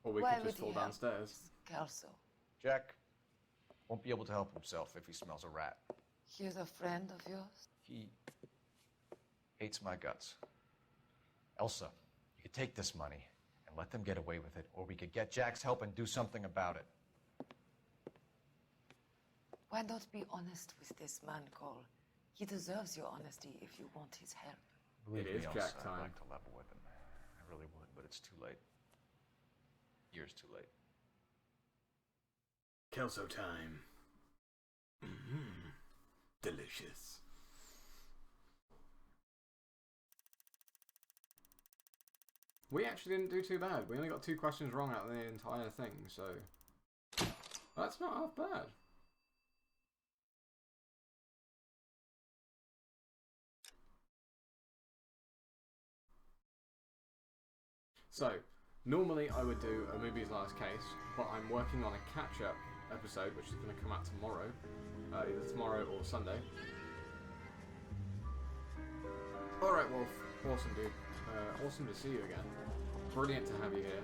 Or we could just fall downstairs.
Kelso.
Jack won't be able to help himself if he smells a rat.
He's a friend of yours?
He hates my guts. Elsa, you could take this money and let them get away with it, or we could get Jack's help and do something about it.
Why not be honest with this man, Cole? He deserves your honesty if you want his help.
Believe
It
me,
is
Elsa,
Jack time.
I'd like to level with him. I really would, but it's too late. Years too late.
Kelso time. Delicious. We actually didn't do too bad. We only got 2 questions wrong out of the entire thing, so that's not half bad. So, normally I would do a movie's last case, but I'm working on a catch-up episode, which is going to come out tomorrow, either tomorrow or Sunday. Alright, Wolf. Awesome, dude. Awesome to see you again. Brilliant to have you here.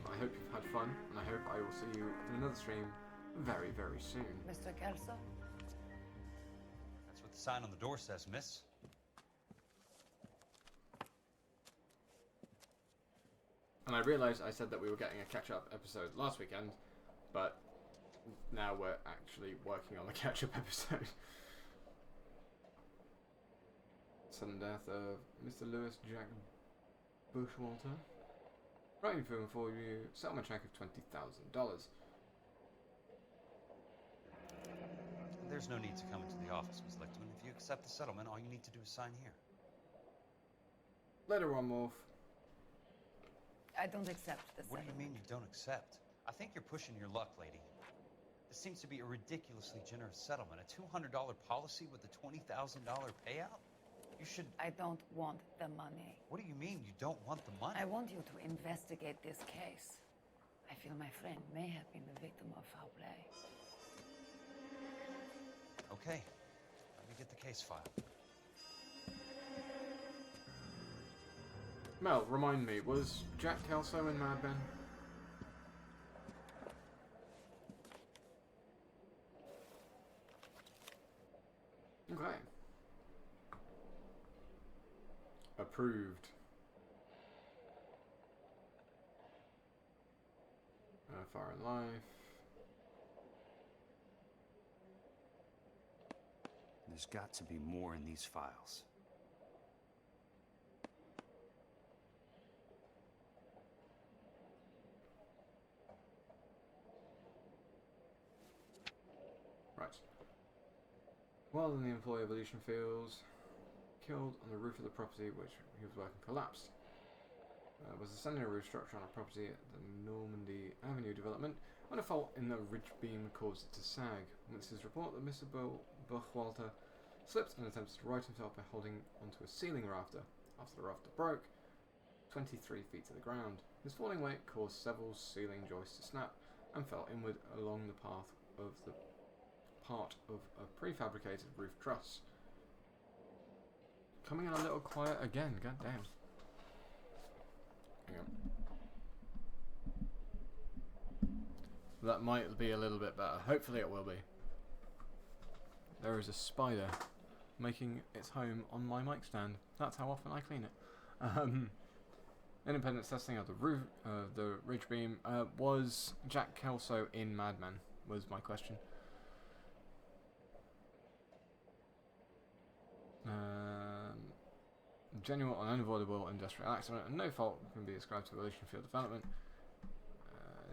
I hope you've had fun, and I hope I will see you in another stream very, very soon.
Mr. Kelso?
That's what the sign on the door says, miss.
And I realised I said that we were getting a catch-up episode last weekend, but now we're actually working on the catch-up episode. Sudden death of Mr. Lewis Jack Bushwalter. Writing film for you, settlement check of $20,000.
There's no need to come into the office, Miss Lichtman. If you accept the settlement, all you need to do is sign here.
Later on, Wolf.
I don't accept the
What do you mean you don't accept? I think you're pushing your luck, lady. This seems to be a ridiculously generous settlement. A $200 policy with a $20,000 payout? You should...
I don't want the money.
What do you mean you don't want the money?
I want you to investigate this case. I feel my friend may have been the victim of foul play.
Okay. Let me get the case file.
Mel, remind me, was Jack Kelso in Mad Men? Okay. Approved. Fire and Life.
There's got to be more in these files.
Right. While in the employee evolution fields, killed on the roof of the property which he was working collapsed. Was ascending a roof structure on a property at the Normandy Avenue development when a fault in the ridge beam caused it to sag. Witnesses report that Mr. Buchwalter slipped and attempted to right himself by holding onto a ceiling rafter. After the rafter broke, 23 feet to the ground. His falling weight caused several ceiling joists to snap and fell inward along the path of the part of a prefabricated roof truss. Coming in a little quiet again, goddamn. Hang on. That might be a little bit better. Hopefully it will be. There is a spider making its home on my mic stand. That's how often I clean it. Independence testing of the roof, the ridge beam. Was Jack Kelso in Mad Men? Was my question. Genuine and unavoidable industrial accident and no fault can be ascribed to evolution field development.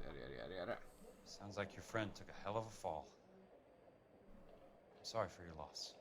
Yada, yada, yada.
Sounds like your friend took a hell of a fall. I'm sorry for your loss.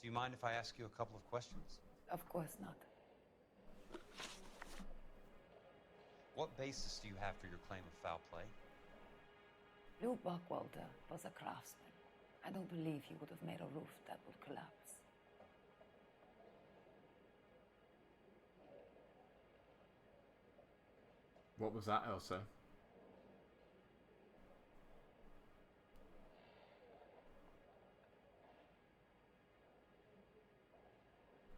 Do you mind if I ask you a couple of questions?
Of course not.
What basis do you have for your claim of foul play?
Lou Buckwalter was a craftsman. I don't believe he would have made a roof that would collapse.
What was that, Elsa?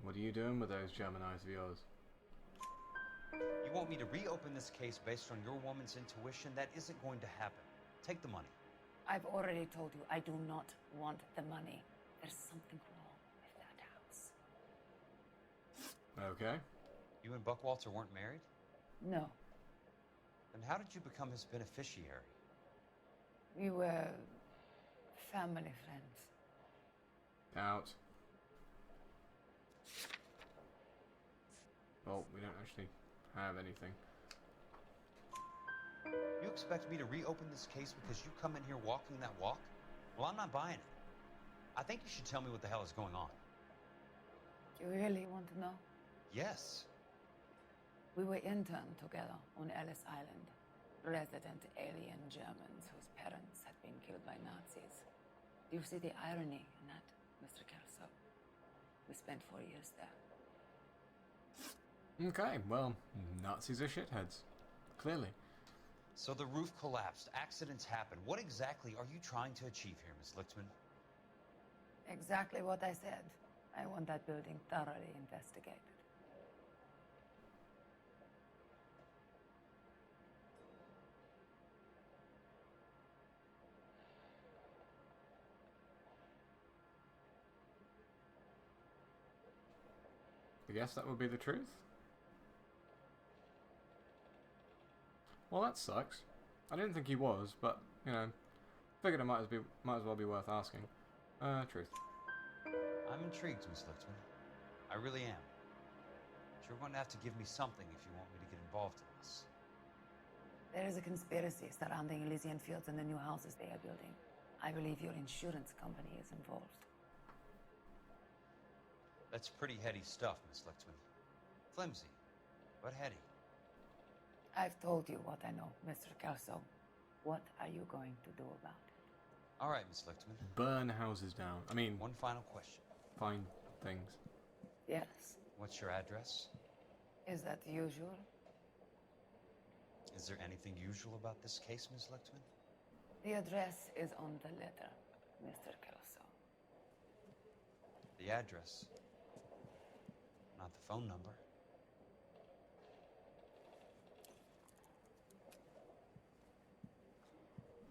What are you doing with those German eyes of yours?
You want me to reopen this case based on your woman's intuition? That isn't going to happen. Take the money.
I've already told you I do not want the money. There's something wrong with that house.
Okay.
You and Buckwalter weren't married?
No.
Then how did you become his beneficiary?
We were family friends.
Out. Well, we don't actually have anything.
You expect me to reopen this case because you come in here walking that walk? Well, I'm not buying it. I think you should tell me what the hell is going on.
You really want to know?
Yes.
We were interned together on Ellis Island. Resident alien Germans whose parents had been killed by Nazis. Do you see the irony in that, Mr. Kelso? We spent 4 years there.
Okay, well, Nazis are shitheads. Clearly.
So the roof collapsed. Accidents happen. What exactly are you trying to achieve here, Miss Lichtman?
Exactly what I said. I want that building thoroughly investigated.
I guess that would be the truth. Well, that sucks. I didn't think he was, but, you know, figured it might as well be worth asking. Truth.
I'm intrigued, Miss Lichtman. I really am. But you're going to have to give me something if you want me to get involved in this.
There is a conspiracy surrounding Elysian Fields and the new houses they are building. I believe your insurance company is involved.
That's pretty heady stuff, Miss Lichtman. Flimsy, but heady.
I've told you what I know, Mr. Kelso. What are you going to do about it?
All right, Miss Lichtman.
Burn houses down. I mean...
One final question.
Find things.
Yes.
What's your address?
Is that usual?
Is there anything usual about this case, Miss Lichtman?
The address is on the letter, Mr. Kelso.
The address. Not the phone number.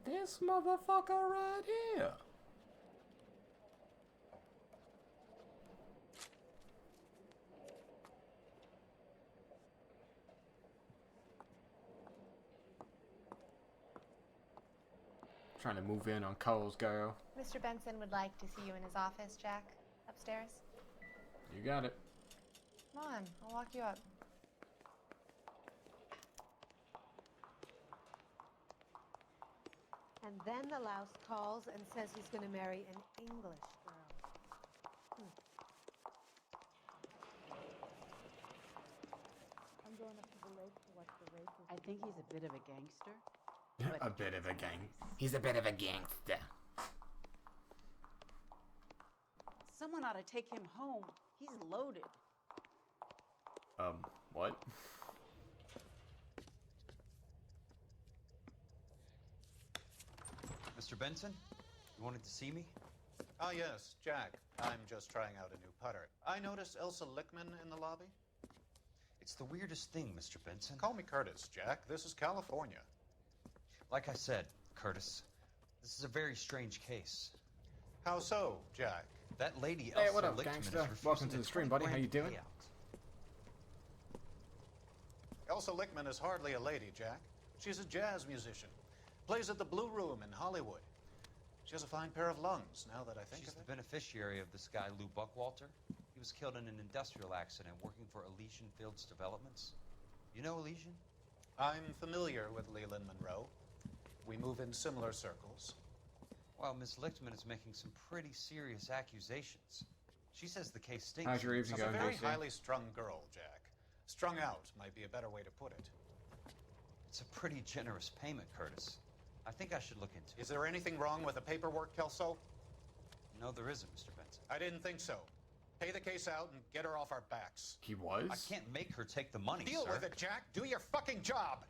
This motherfucker right here. Trying to move in on Cole's girl.
Mr. Benson would like to see you in his office, Jack. Upstairs.
You got it.
Come on, I'll walk you up. And then the louse calls and says he's going to marry an English girl.
I'm going up to the lake to watch the races. I think he's a bit of a gangster.
A bit of a gang. He's a bit of a gangster.
Someone ought to take him home. He's loaded.
What?
Mr. Benson, you wanted to see me?
Ah, yes, Jack. I'm just trying out a new putter. I noticed Elsa Lichtman in the lobby.
It's the weirdest thing, Mr. Benson.
Call me Curtis, Jack. This is California.
Like I said, Curtis, this is a very strange case.
How so, Jack?
That lady
Hey,
Elsa
what up,
Lichtman
gangster?
is refusing
Welcome to
a
the stream,
20
buddy. How
grand
you doing?
payout.
Elsa Lichtman is hardly a lady, Jack. She's a jazz musician. Plays at the Blue Room in Hollywood. She has a fine pair of lungs, now that I think
She's
of
the beneficiary of this guy, Lou Buckwalter. He was killed in an industrial accident working for Elysian Fields Developments. You know Elysian?
I'm familiar with Leland Monroe. We move in similar circles.
Well, Miss Lichtman is making some pretty serious accusations. She says the case stinks.
How's your evening
She's a
going,
very
JC?
highly strung girl, Jack. Strung out might be a better way to put it.
It's a pretty generous payment, Curtis. I think I should look into it.
Is there anything wrong with the paperwork, Kelso?
No, there isn't, Mr. Benson.
I didn't think so. Pay the case out and get her off our backs.
He was?
I can't make her take the money,
Deal
sir.
with it, Jack. Do your fucking job.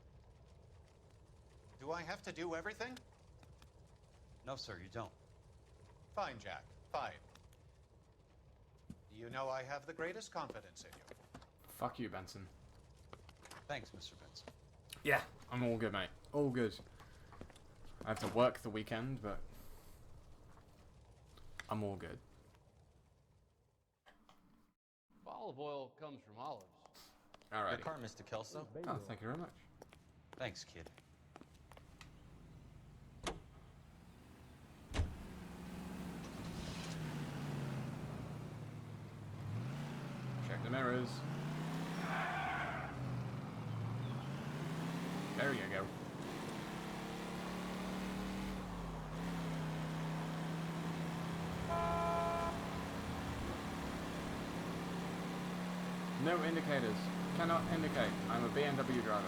Do I have to do everything?
No, sir, you don't.
Fine, Jack. Fine. You know I have the greatest confidence in you.
Fuck you, Benson.
Thanks, Mr. Benson.
Yeah, I'm all good, mate. All good. I have to work the weekend, but I'm all good.
Olive oil comes from olives.
Alright.
Your car, Mr. Kelso.
Oh, thank you very much.
Thanks, kid.
Check the mirrors. There you go. No indicators. Cannot indicate. I'm a BMW driver.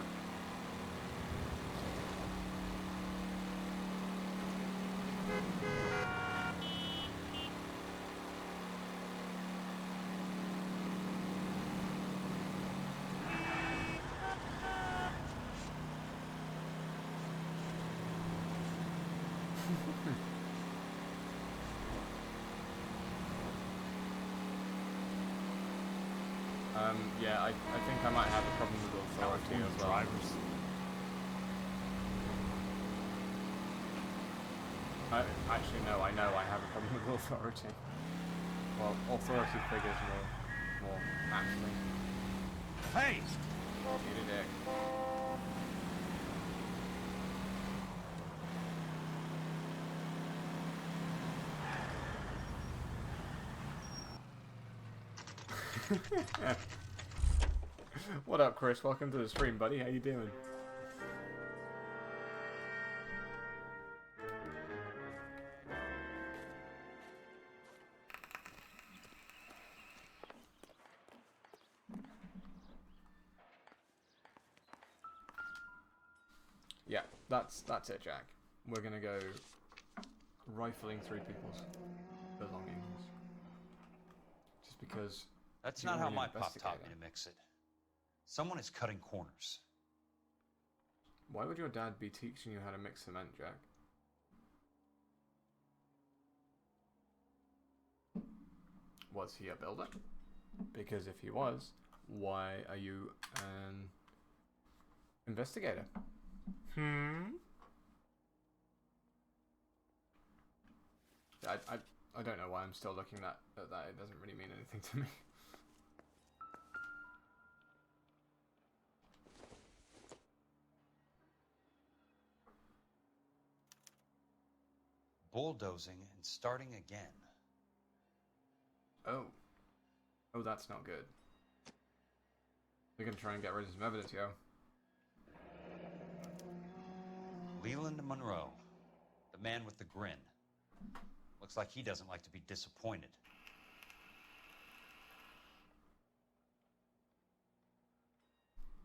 Yeah, I think I might have a problem with authority as well. Actually, no, I know I have a problem with authority. Well, authority figures more actually.
Hey!
Eat a dick. What up, Chris? Welcome to the stream, buddy. How you doing? Yeah, that's it, Jack. We're gonna go rifling through people's belongings. Just because...
That's
you're
not how
an
my pop taught
investigator.
me to mix it. Someone is cutting corners.
Why would your dad be teaching you how to mix cement, Jack? Was he a builder? Because if he was, why are you an investigator? I don't know why I'm still looking at that. It doesn't really mean anything to me.
Bulldozing and starting again.
Oh. Oh, that's not good. They're gonna try and get rid of some evidence, yo.
Leland Monroe, the man with the grin. Looks like he doesn't like to be disappointed.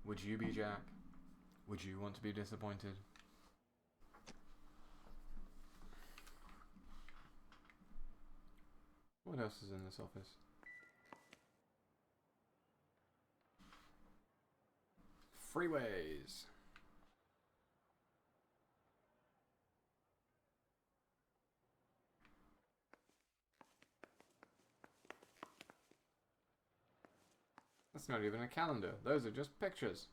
Would you be, Jack? Would you want to be disappointed? What else is in this office? Freeways. That's not even a calendar. Those are just pictures.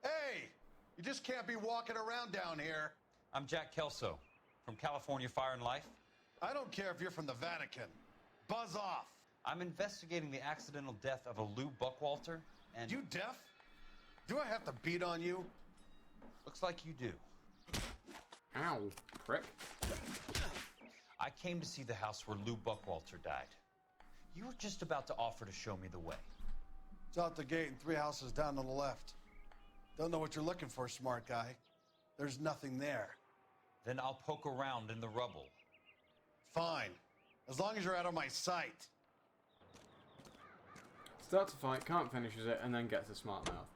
Hey! You just can't be walking around down here.
I'm Jack Kelso, from California Fire and Life.
I don't care if you're from the Vatican. Buzz off.
I'm investigating the accidental death of a Lou Buckwalter, and...
You deaf? Do I have to beat on you?
Looks like you do.
Ow, prick.
I came to see the house where Lou Buckwalter died. You were just about to offer to show me the way.
It's out the gate and 3 houses down on the left. Don't know what you're looking for, smart guy. There's nothing there.
Then I'll poke around in the rubble.
Fine. As long as you're out of my sight.
Starts a fight, can't finishes it, and then gets a smart mouth.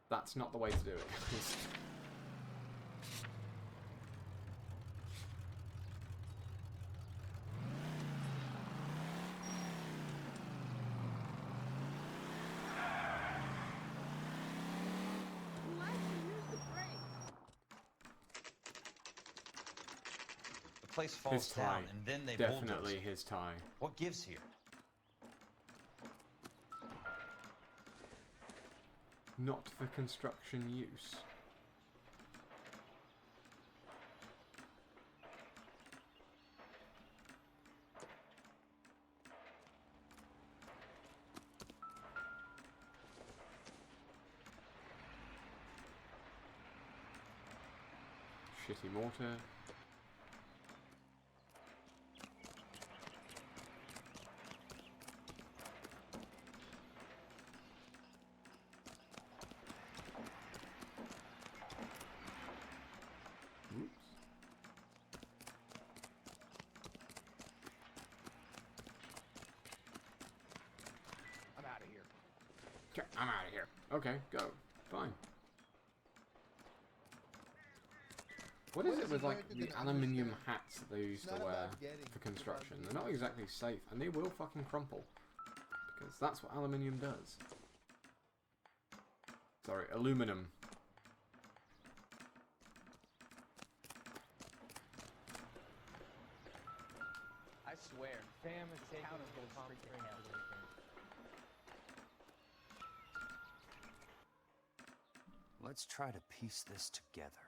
That's not the way to do it.
The place falls
His tie.
down, and then they
Definitely
bulldoze.
his tie.
What gives here?
Not for construction use. Shitty mortar.
I'm out of here.
Okay, I'm out of here. Okay, go. Fine. What is it with like the aluminium hats that they used to wear for construction? They're not exactly safe, and they will fucking crumple. Because that's what aluminium does. Sorry, aluminum.
I swear, Sam is taking those freaking hell.
Let's try to piece this together.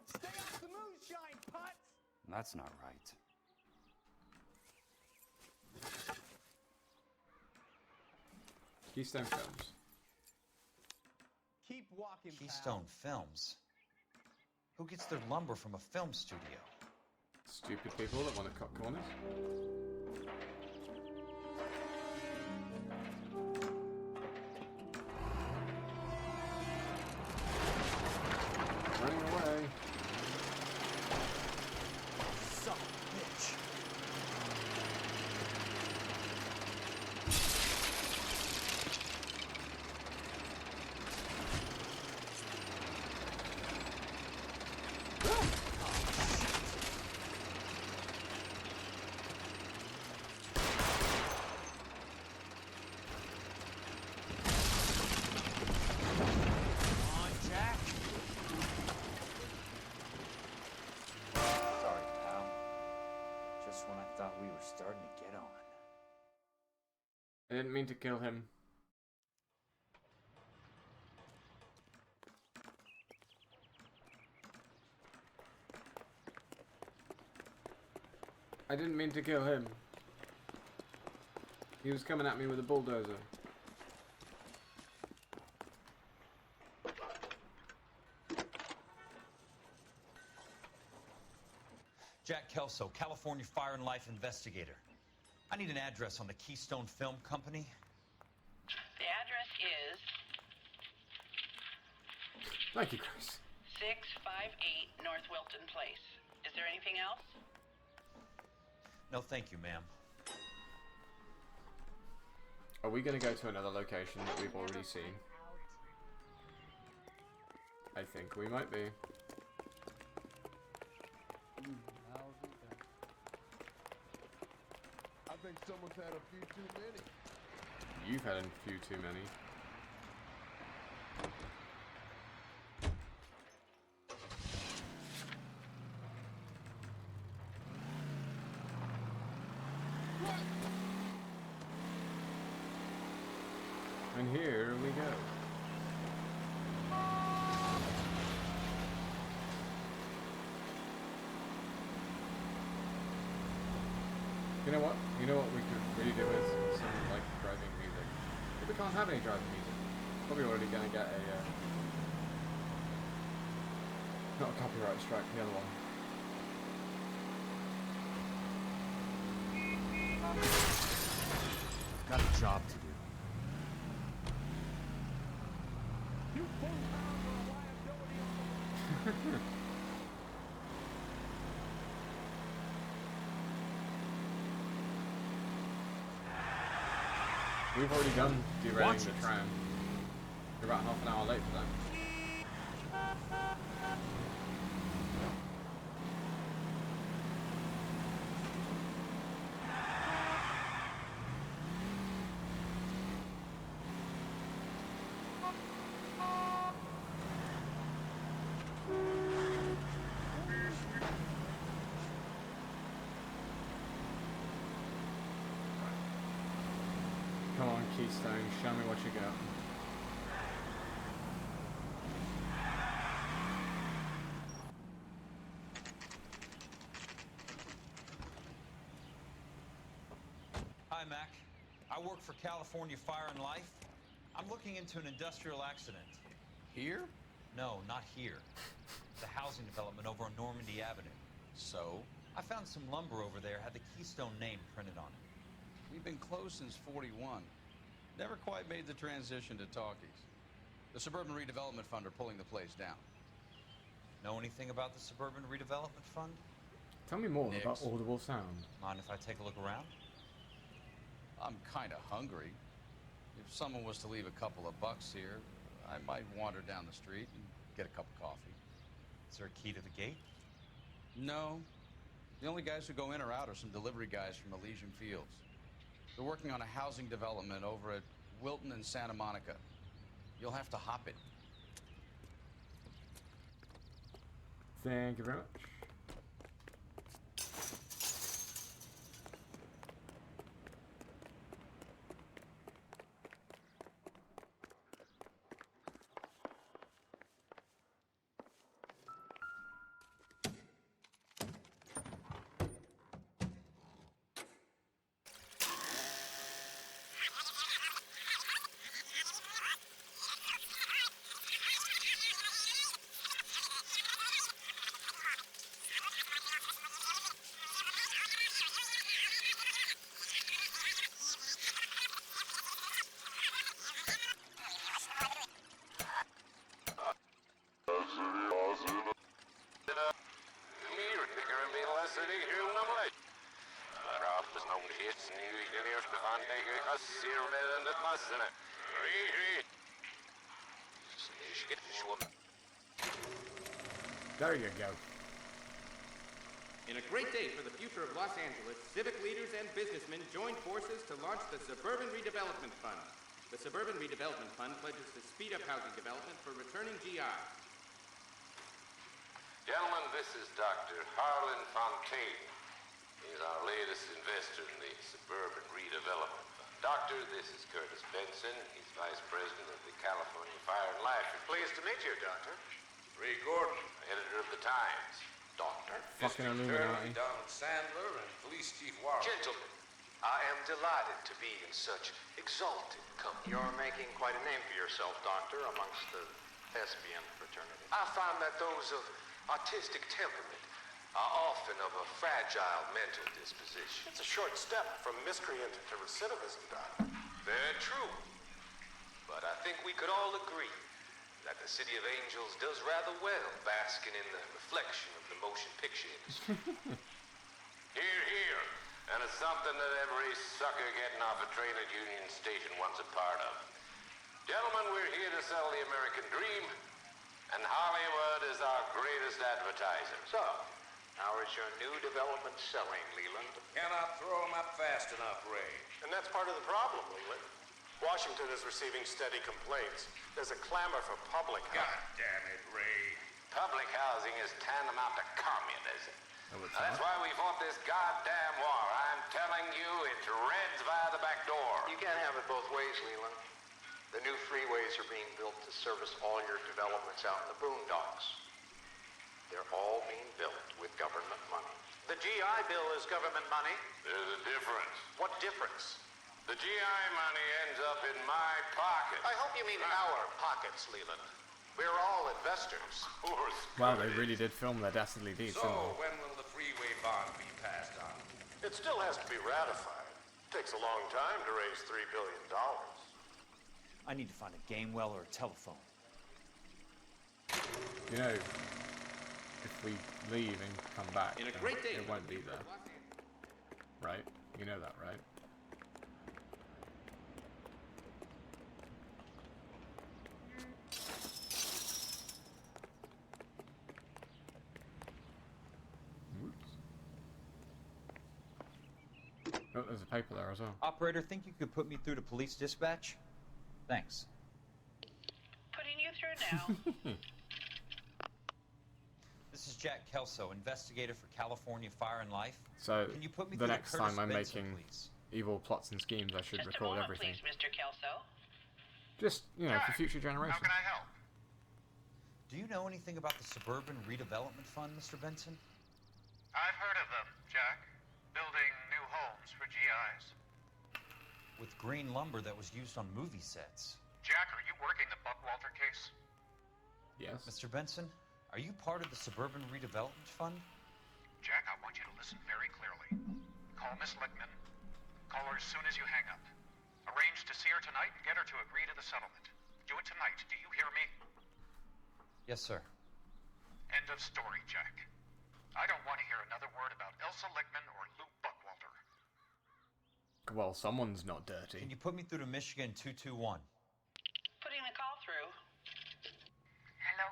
Stay off the moonshine, putz!
That's not right.
Keystone Films.
Keep walking,
Keystone Films? Who gets their lumber from a film studio?
Stupid people that want to cut corners. Running away.
Son of a bitch.
Sorry, pal. Just when I thought we were starting to get on.
I didn't mean to kill him. I didn't mean to kill him. He was coming at me with a bulldozer.
Jack Kelso, California Fire and Life investigator. I need an address on the Keystone Film Company.
The address is
Thank you, Chris.
658 North Wilton Place. Is there anything else?
No, thank you, ma'am.
Are we going to go to another location that we've already seen? I think we might be.
I think someone's had a few too many.
You've had a few too many. And here we go. You know what? You know what we could really do with some like driving music. If we can't have any driving music, probably already gonna get a not a copyright strike, the other one.
Got a job to do.
You full-time or a liability on the
We've already done derailing
Watch
the
it.
tram. We're about half an hour late for that. Come on, Keystone, show me what you got.
Hi, Mac. I work for California Fire and Life. I'm looking into an industrial accident. Here? No, not here. The housing development over on Normandy Avenue. So? I found some lumber over there, had the Keystone name printed on it.
We've been closed since '41. Never quite made the transition to talkies. The Suburban Redevelopment Fund are pulling the place down.
Know anything about the Suburban Redevelopment Fund?
Tell me more
Nix.
about audible sound.
Mind if I take a look around?
I'm kind of hungry. If someone was to leave a couple of bucks here, I might wander down the street and get a cup of coffee.
Is there a key to the gate?
No. The only guys who go in or out are some delivery guys from Elysian Fields. They're working on a housing development over at Wilton and Santa Monica. You'll have to hop it.
Thank you very much. There you go.
In a great day for the future of Los Angeles, civic leaders and businessmen joined forces to launch the Suburban Redevelopment Fund. The Suburban Redevelopment Fund pledges to speed up housing development for returning GIs.
Gentlemen, this is Dr. Harlan Fontaine. He's our latest investor in the Suburban Redevelopment Fund. Doctor, this is Curtis Benson. He's Vice President of the California Fire and Life. Pleased to meet you, Doctor. Ray Gordon, editor of the Times. Doctor.
Fucking Illuminati.
Donald Sandler, and Police Chief Warren. Gentlemen, I am delighted to be in such exalted company. You're making quite a name for yourself, Doctor, amongst the thespian fraternity. I find that those of artistic temperament are often of a fragile mental disposition. It's a short step from miscreant to recidivism, Doctor. Very true. But I think we could all agree that the City of Angels does rather well basking in the reflection of the motion picture industry. Hear, hear. And it's something that every sucker getting off a train at Union Station wants a part of. Gentlemen, we're here to sell the American dream, and Hollywood is our greatest advertiser. So, how is your new development selling, Leland? Cannot throw them up fast enough, Ray. And that's part of the problem, Leland. Washington is receiving steady complaints. There's a clamor for public housing. God damn it, Ray. Public housing is tantamount to communism. That's why we fought this goddamn war. I'm telling you, it's Reds via the back door. You can't have it both ways, Leland. The new freeways are being built to service all your developments out in the boondocks. They're all being built with government money. The GI Bill is government money. There's a difference. What difference? The GI money ends up in my pocket. I hope you mean our pockets, Leland. We're all investors.
Wow, they really did film their Dastardly Deeds, didn't they?
When will the freeway bond be passed on? It still has to be ratified. It takes a long time to raise $3 billion.
I need to find a game well or a telephone.
You know, if we leave and come back, then it won't be there. Right? You know that, right? Oh, there's a paper there as well.
Operator, think you could put me through to police dispatch? Thanks.
Putting you through now.
This is Jack Kelso, investigator for California Fire and Life.
So,
Can you put me
the
through
next
to Curtis
time I'm
Benson,
making
please?
evil plots and schemes, I should
Just
record
a moment,
everything.
please, Mr. Kelso.
Just, you know, for future generations.
How can I help?
Do you know anything about the Suburban Redevelopment Fund, Mr. Benson?
I've heard of them, Jack. Building new homes for GIs.
With green lumber that was used on movie sets.
Jack, are you working the Buckwalter case?
Yes.
Mr. Benson, are you part of the Suburban Redevelopment Fund?
Jack, I want you to listen very clearly. Call Miss Lickman. Call her as soon as you hang up. Arrange to see her tonight and get her to agree to the settlement. Do it tonight. Do you hear me?
Yes, sir.
End of story, Jack. I don't want to hear another word about Elsa Lickman or Lou Buckwalter.
Well, someone's not dirty.
Can you put me through to Michigan 221?
Putting the call through.
Hello?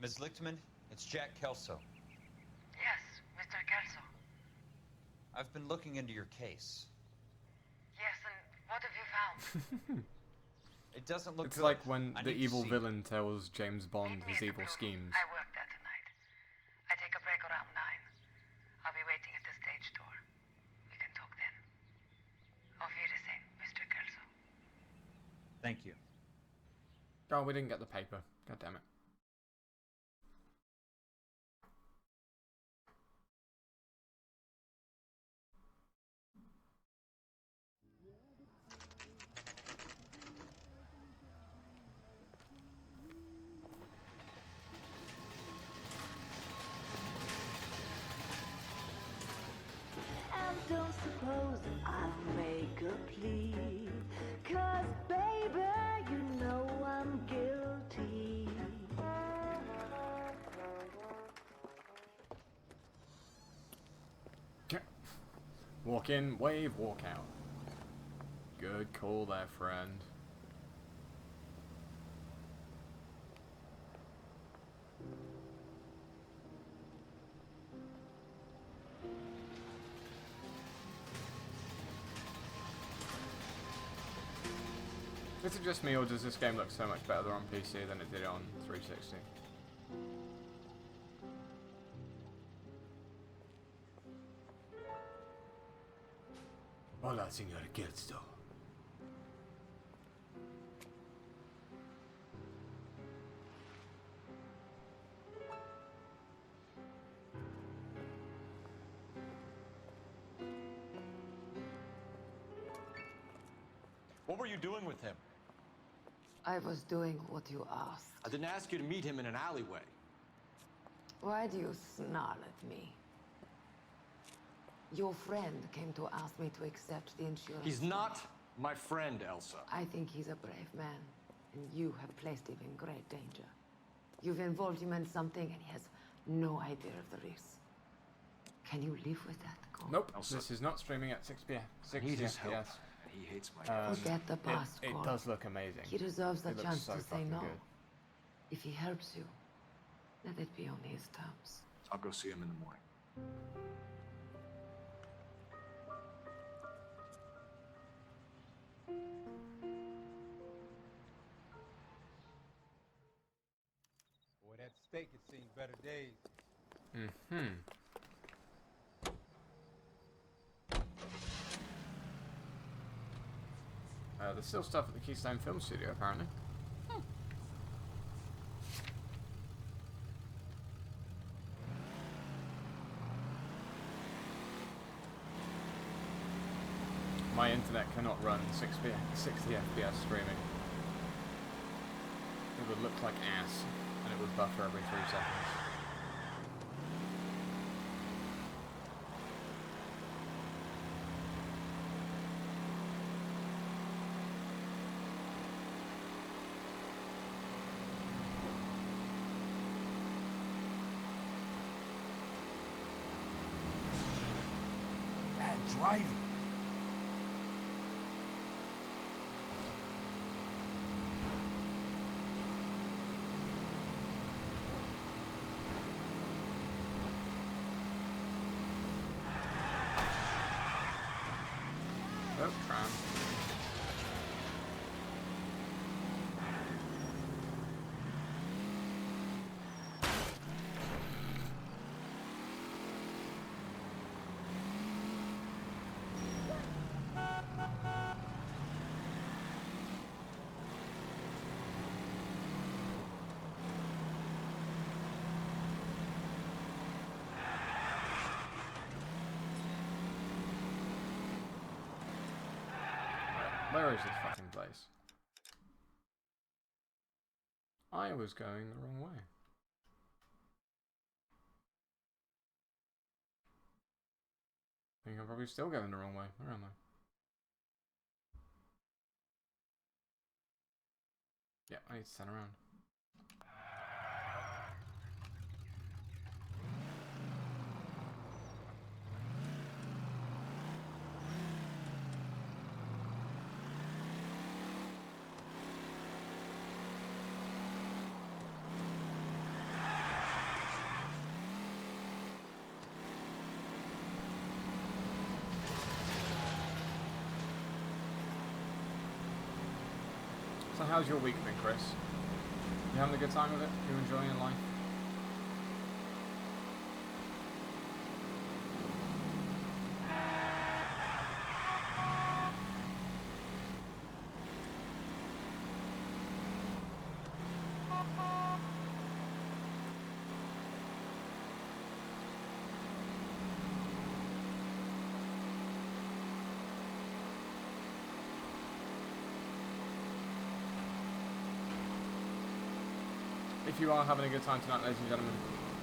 Ms. Lichtman, it's Jack Kelso.
Yes, Mr. Kelso.
I've been looking into your case.
Yes, and what have you found?
It doesn't look
It's
good.
like when
I
the
need to
evil
see
villain tells James Bond his evil schemes.
I work there tonight. I take a break around 9. I'll be waiting at the stage door. We can talk then. Auf Wiedersehen, Mr. Kelso.
Thank you.
Oh, we didn't get the paper. God damn it.
And don't suppose I'll make a plea, 'cause baby, you know I'm guilty.
Walk in, wave, walk out. Good call there, friend. Is it just me, or does this game look so much better on PC than it did on 360? Hola, Senor Gelsto.
What were you doing with him?
I was doing what you asked.
I didn't ask you to meet him in an alleyway.
Why do you snarl at me? Your friend came to ask me to accept the insurance.
He's not my friend, Elsa.
I think he's a brave man, and you have placed him in great danger. You've involved him in something, and he has no idea of the risks. Can you live with that, Cole?
Nope.
Elsa.
This is not streaming at 6 p.m. 60
He needs help,
FPS.
and he hates my
Forget the past,
It
Cole.
does look amazing.
He deserves the
It looks
chance
so
to say
fucking
no.
good.
If he helps you, let it be on his terms.
I'll go see him in the morning.
Boy, that steak has seen better days.
Mm-hmm. There's still stuff at the Keystone Film Studio, apparently. My internet cannot run 60 FPS streaming. It would look like ass, and it would buffer every 3 seconds.
Bad driving.
Oh, tram. Where is this fucking place? I was going the wrong way. I think I'm probably still going the wrong way. Where am I? Yeah, I need to turn around. So how's your week been, Chris? You having a good time with it? You enjoying your life? If you are having a good time tonight, ladies and gentlemen,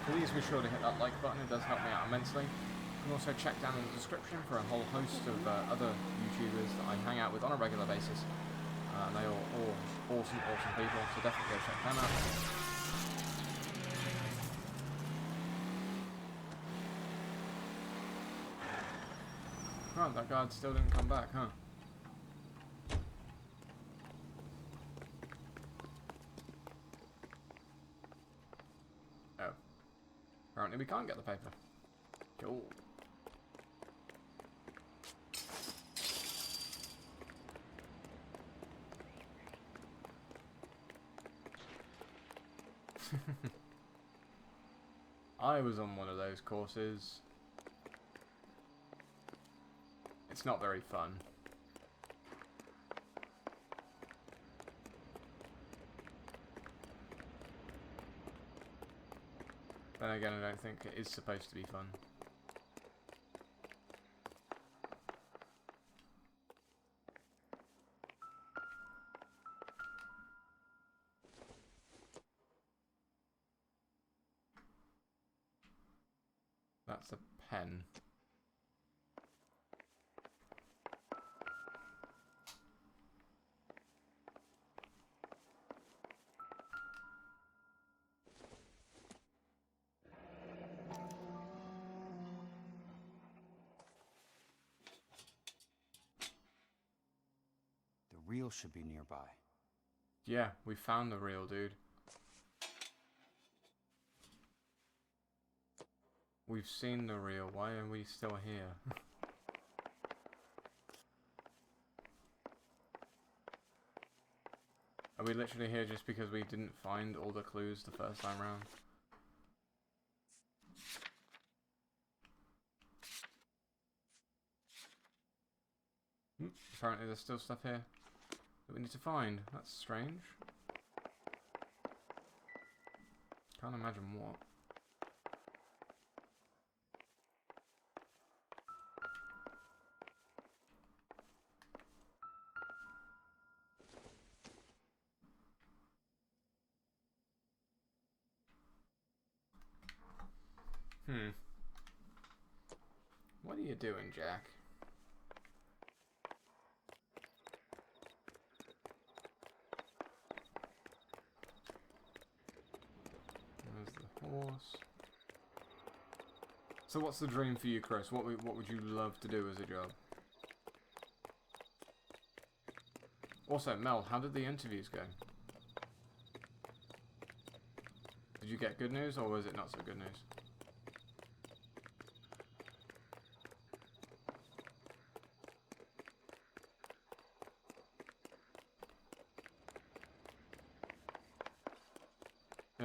please be sure to hit that like button. It does help me out immensely. You can also check down in the description for a whole host of other YouTubers that I hang out with on a regular basis. And they are all awesome people, so definitely go check them out. Right, that guard still didn't come back, huh? apparently we can't get the paper. Cool. I was on one of those courses. It's not very fun. Then again, I don't think it is supposed to be fun. That's a pen.
The reel should be nearby.
Yeah, we found the real dude. We've seen the real. Why are we still here? Are we literally here just because we didn't find all the clues the first time round? Apparently there's still stuff here that we need to find. That's strange. Can't imagine what. What are you doing, Jack? There's the horse. So what's the dream for you, Chris? What would you love to do as a job? Also, Mel, how did the interviews go? Did you get good news, or was it not so good news?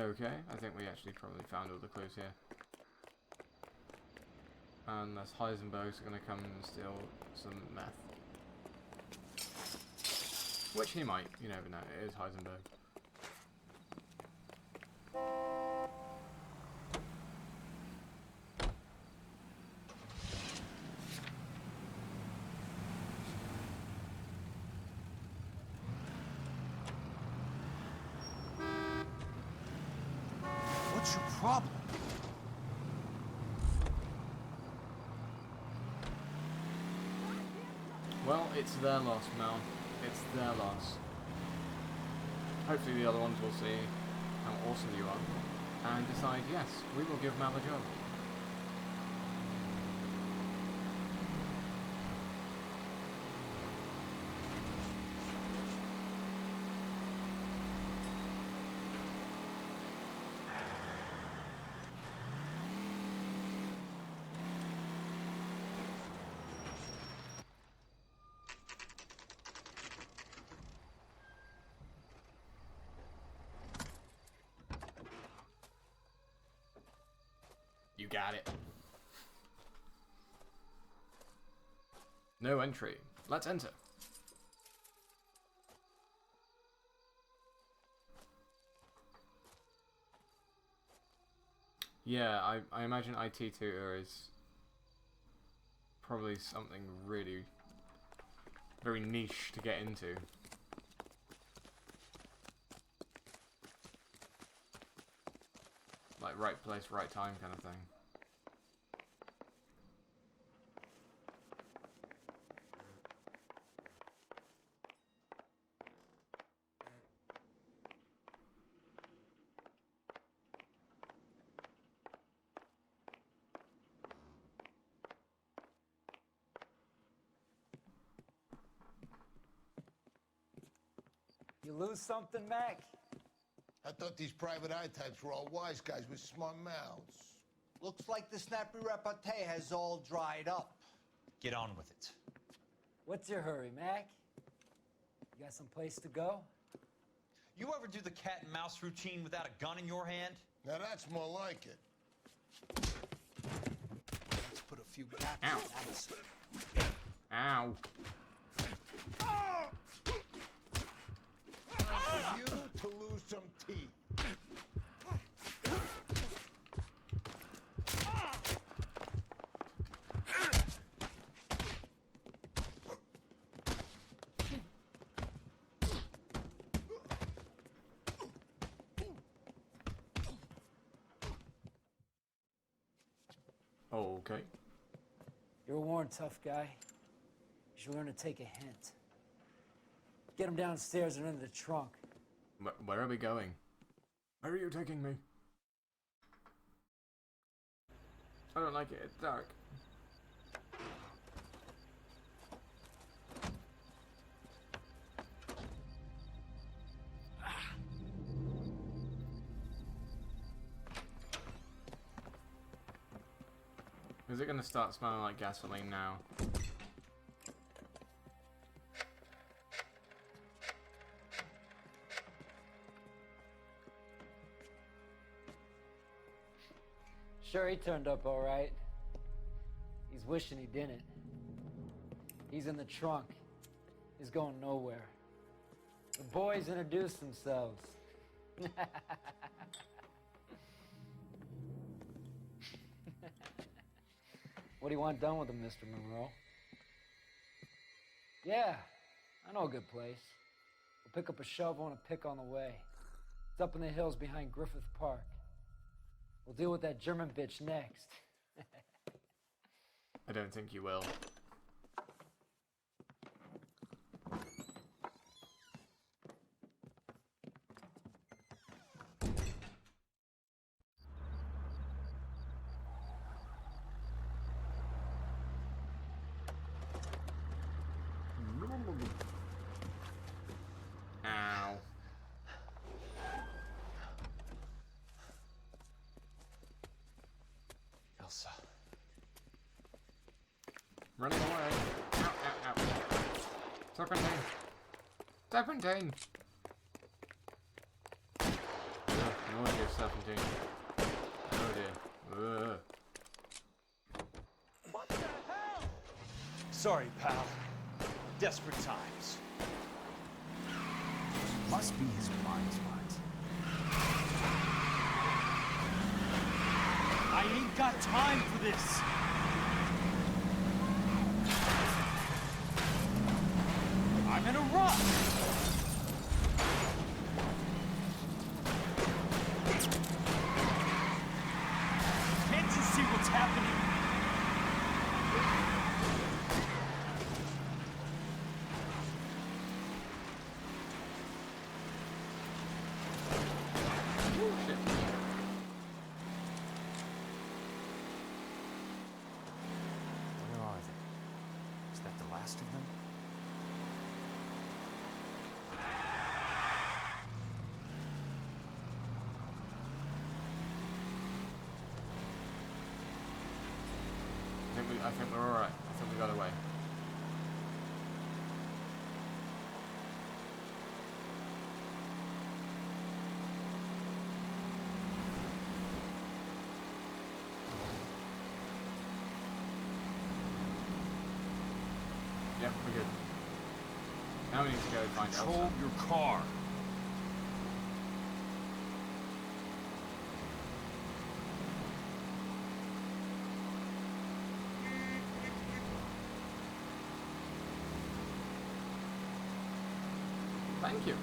Okay, I think we actually probably found all the clues here. Unless Heisenberg's gonna come and steal some meth. Which he might, you never know, it is Heisenberg.
What's your problem?
Well, it's their loss, Mel. It's their loss. Hopefully the other ones will see how awesome you are and decide, yes, we will give Mel a job. You got it. No entry. Let's enter. Yeah, I imagine IT tutor is probably something really very niche to get into. Like right place, right time kind of thing.
You lose something, Mac?
I thought these private eye types were all wise guys with smart mouths.
Looks like the snappy repartee has all dried up.
Get on with it.
What's your hurry, Mac? You got some place to go?
You ever do the cat and mouse routine without a gun in your hand?
Now that's more like it.
Let's put a few gaps
Ow.
in that.
Ow.
For you to lose some teeth.
Okay.
You're a worn tough guy. You should learn to take a hint. Get him downstairs and into the trunk.
Where are we going? Where are you taking me? I don't like it. It's dark. Is it going to start smelling like gasoline now?
Sure, he turned up all right. He's wishing he didn't. He's in the trunk. He's going nowhere. The boys introduced themselves. What do you want done with him, Mr. Monroe? Yeah, I know a good place. We'll pick up a shovel and a pick on the way. It's up in the hills behind Griffith Park. We'll deal with that German bitch next.
I don't think you will. Ow.
Elsa.
Running away. Ow, ow, ow. Serpentine. Serpentine. Oh dear, serpentine. Oh dear. Ugh.
What the hell? Sorry, pal. Desperate times.
Must be his blind spot.
I ain't got time for this. I'm in a rush. Can't you see what's happening?
Where are they? Is that the last of them?
I think we're alright. I think we got away. Yep, we're good. Now we need to go find Elsa.
Control your car.
Thank you.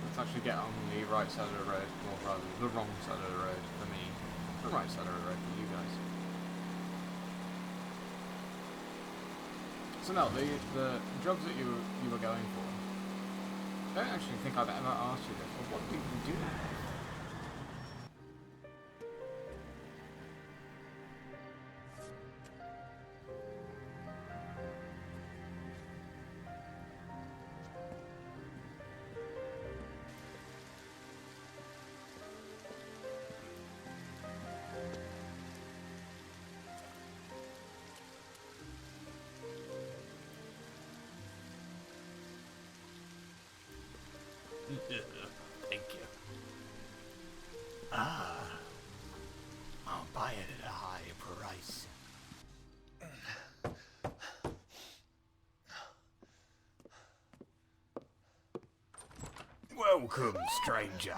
Let's actually get on the right side of the road, or rather the wrong side of the road for me. The right side of the road for you guys. So Mel, the jobs that you were going for, I don't actually think I've ever asked you this, but what do you do? buy it at a high price. Welcome, stranger.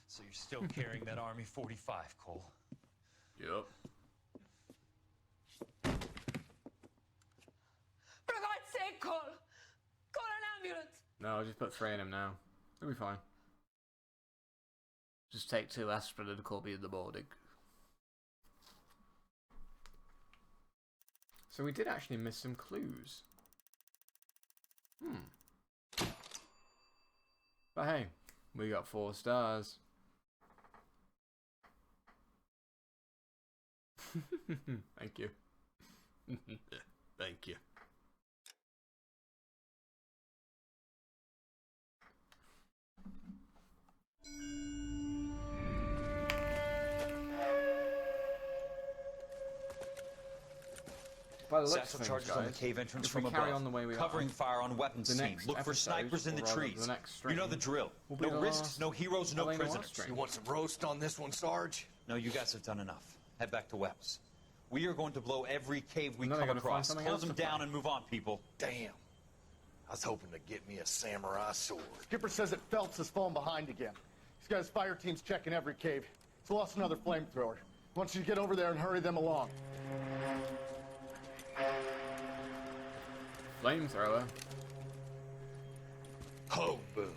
So you're still carrying that Army 45, Cole?
Yep.
For God's sake, Cole! Call an ambulance!
No, I'll just put 3 in him now. It'll be fine. Just take 2 aspirin and call me in the morning. So we did actually miss some clues. But hey, we got 4 stars. Thank you. Thank you. By the looks
Satchel
of things,
charges on the
guys,
cave entrance
if we
from
carry
above.
on the way we
Covering
are,
fire on weapons
the
team.
next
Look for
episode,
snipers in the
or rather
trees.
the next
You know the
stream,
drill.
will be
No
the
risks,
last
no heroes, no
L.A. Noire
prisoners.
stream.
You want some roast on this one, Sarge?
No, you guys have done enough. Head back to Webb's. We are going to blow every cave we
And then I
come
gotta find
across.
something
Close
else
them
to
down
play.
and move on, people.
Damn. I was hoping to get me a samurai sword.
Skipper says that Phelps has fallen behind again. He's got his fire teams checking every cave. He's lost another flamethrower. He wants you to get over there and hurry them along.
Flamethrower.
Ho, boom.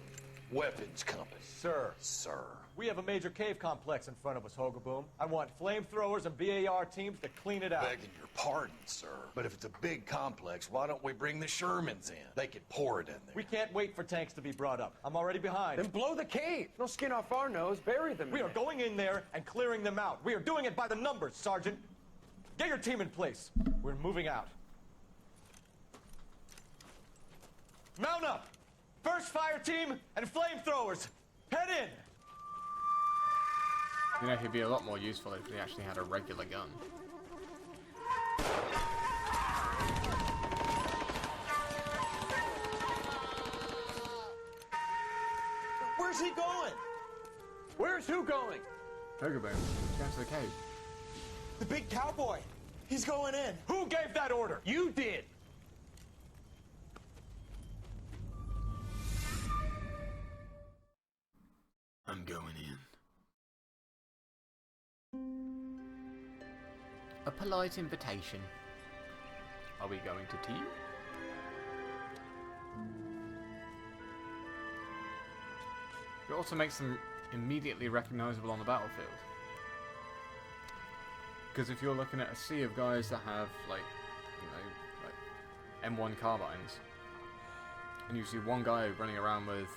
Weapons company.
Sir,
Sir.
we have a major cave complex in front of us, Hogaboom. I want flamethrowers and BAR teams to clean it out.
Begging your pardon, sir. But if it's a big complex, why don't we bring the Shermans in? They could pour it in there.
We can't wait for tanks to be brought up. I'm already behind.
Then blow the cave. No skin off our nose. Bury them.
We are going in there and clearing them out. We are doing it by the numbers, Sergeant. Get your team in place. We're moving out. Mount up! First fire team and flamethrowers! Head in!
You know, he'd be a lot more useful if he actually had a regular gun.
Where's he going? Where's who going?
Hogaboom, he's going to the cave.
The big cowboy. He's going in.
Who gave that order?
You did.
I'm going in. A polite invitation. Are we going to tea? It also makes them immediately recognizable on the battlefield. Because if you're looking at a sea of guys that have, like, you know, like M1 carbines, and you see one guy running around with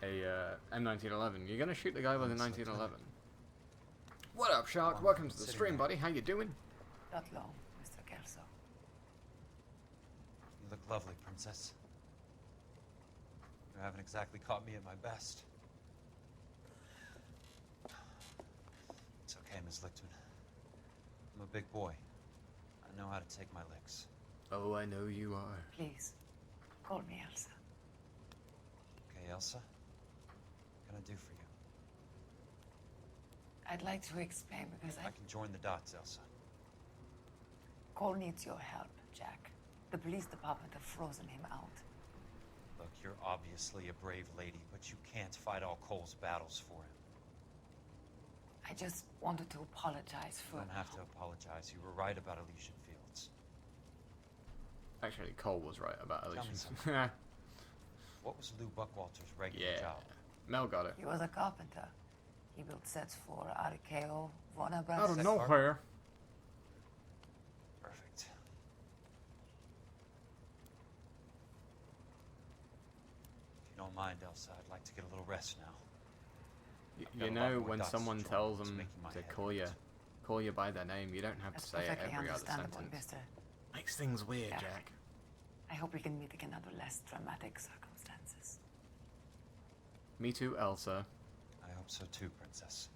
a M1911, you're gonna shoot the guy with a 1911. What up, Shark? Welcome to the stream, buddy. How you doing?
Not long, Mr. Kelso.
You look lovely, Princess. You haven't exactly caught me at my best. It's okay, Miss Lichtman. I'm a big boy. I know how to take my licks.
Oh, I know you are.
Please, call me Elsa.
Okay, Elsa? What can I do for you?
I'd like to explain because
I can join the dots, Elsa.
Cole needs your help, Jack. The police department have frozen him out.
Look, you're obviously a brave lady, but you can't fight all Cole's battles for him.
I just wanted to apologize for...
You don't have to apologize. You were right about Elysian Fields.
Actually, Cole was right about
Tell me
Elysian.
something. What was Lou Buckwalter's regular job?
Mel got it.
He was a carpenter. He built sets for RKO, Warner Bros.
Out of nowhere.
Perfect. If you don't mind, Elsa, I'd like to get a little rest now.
You know, when someone tells them to call you by their name, you don't have to say it
Perfectly
every other
understandable,
sentence.
Mister.
Makes things weird,
Jack.
Jack.
I hope we can meet again under less dramatic circumstances.
Me too, Elsa.
I hope so too, Princess.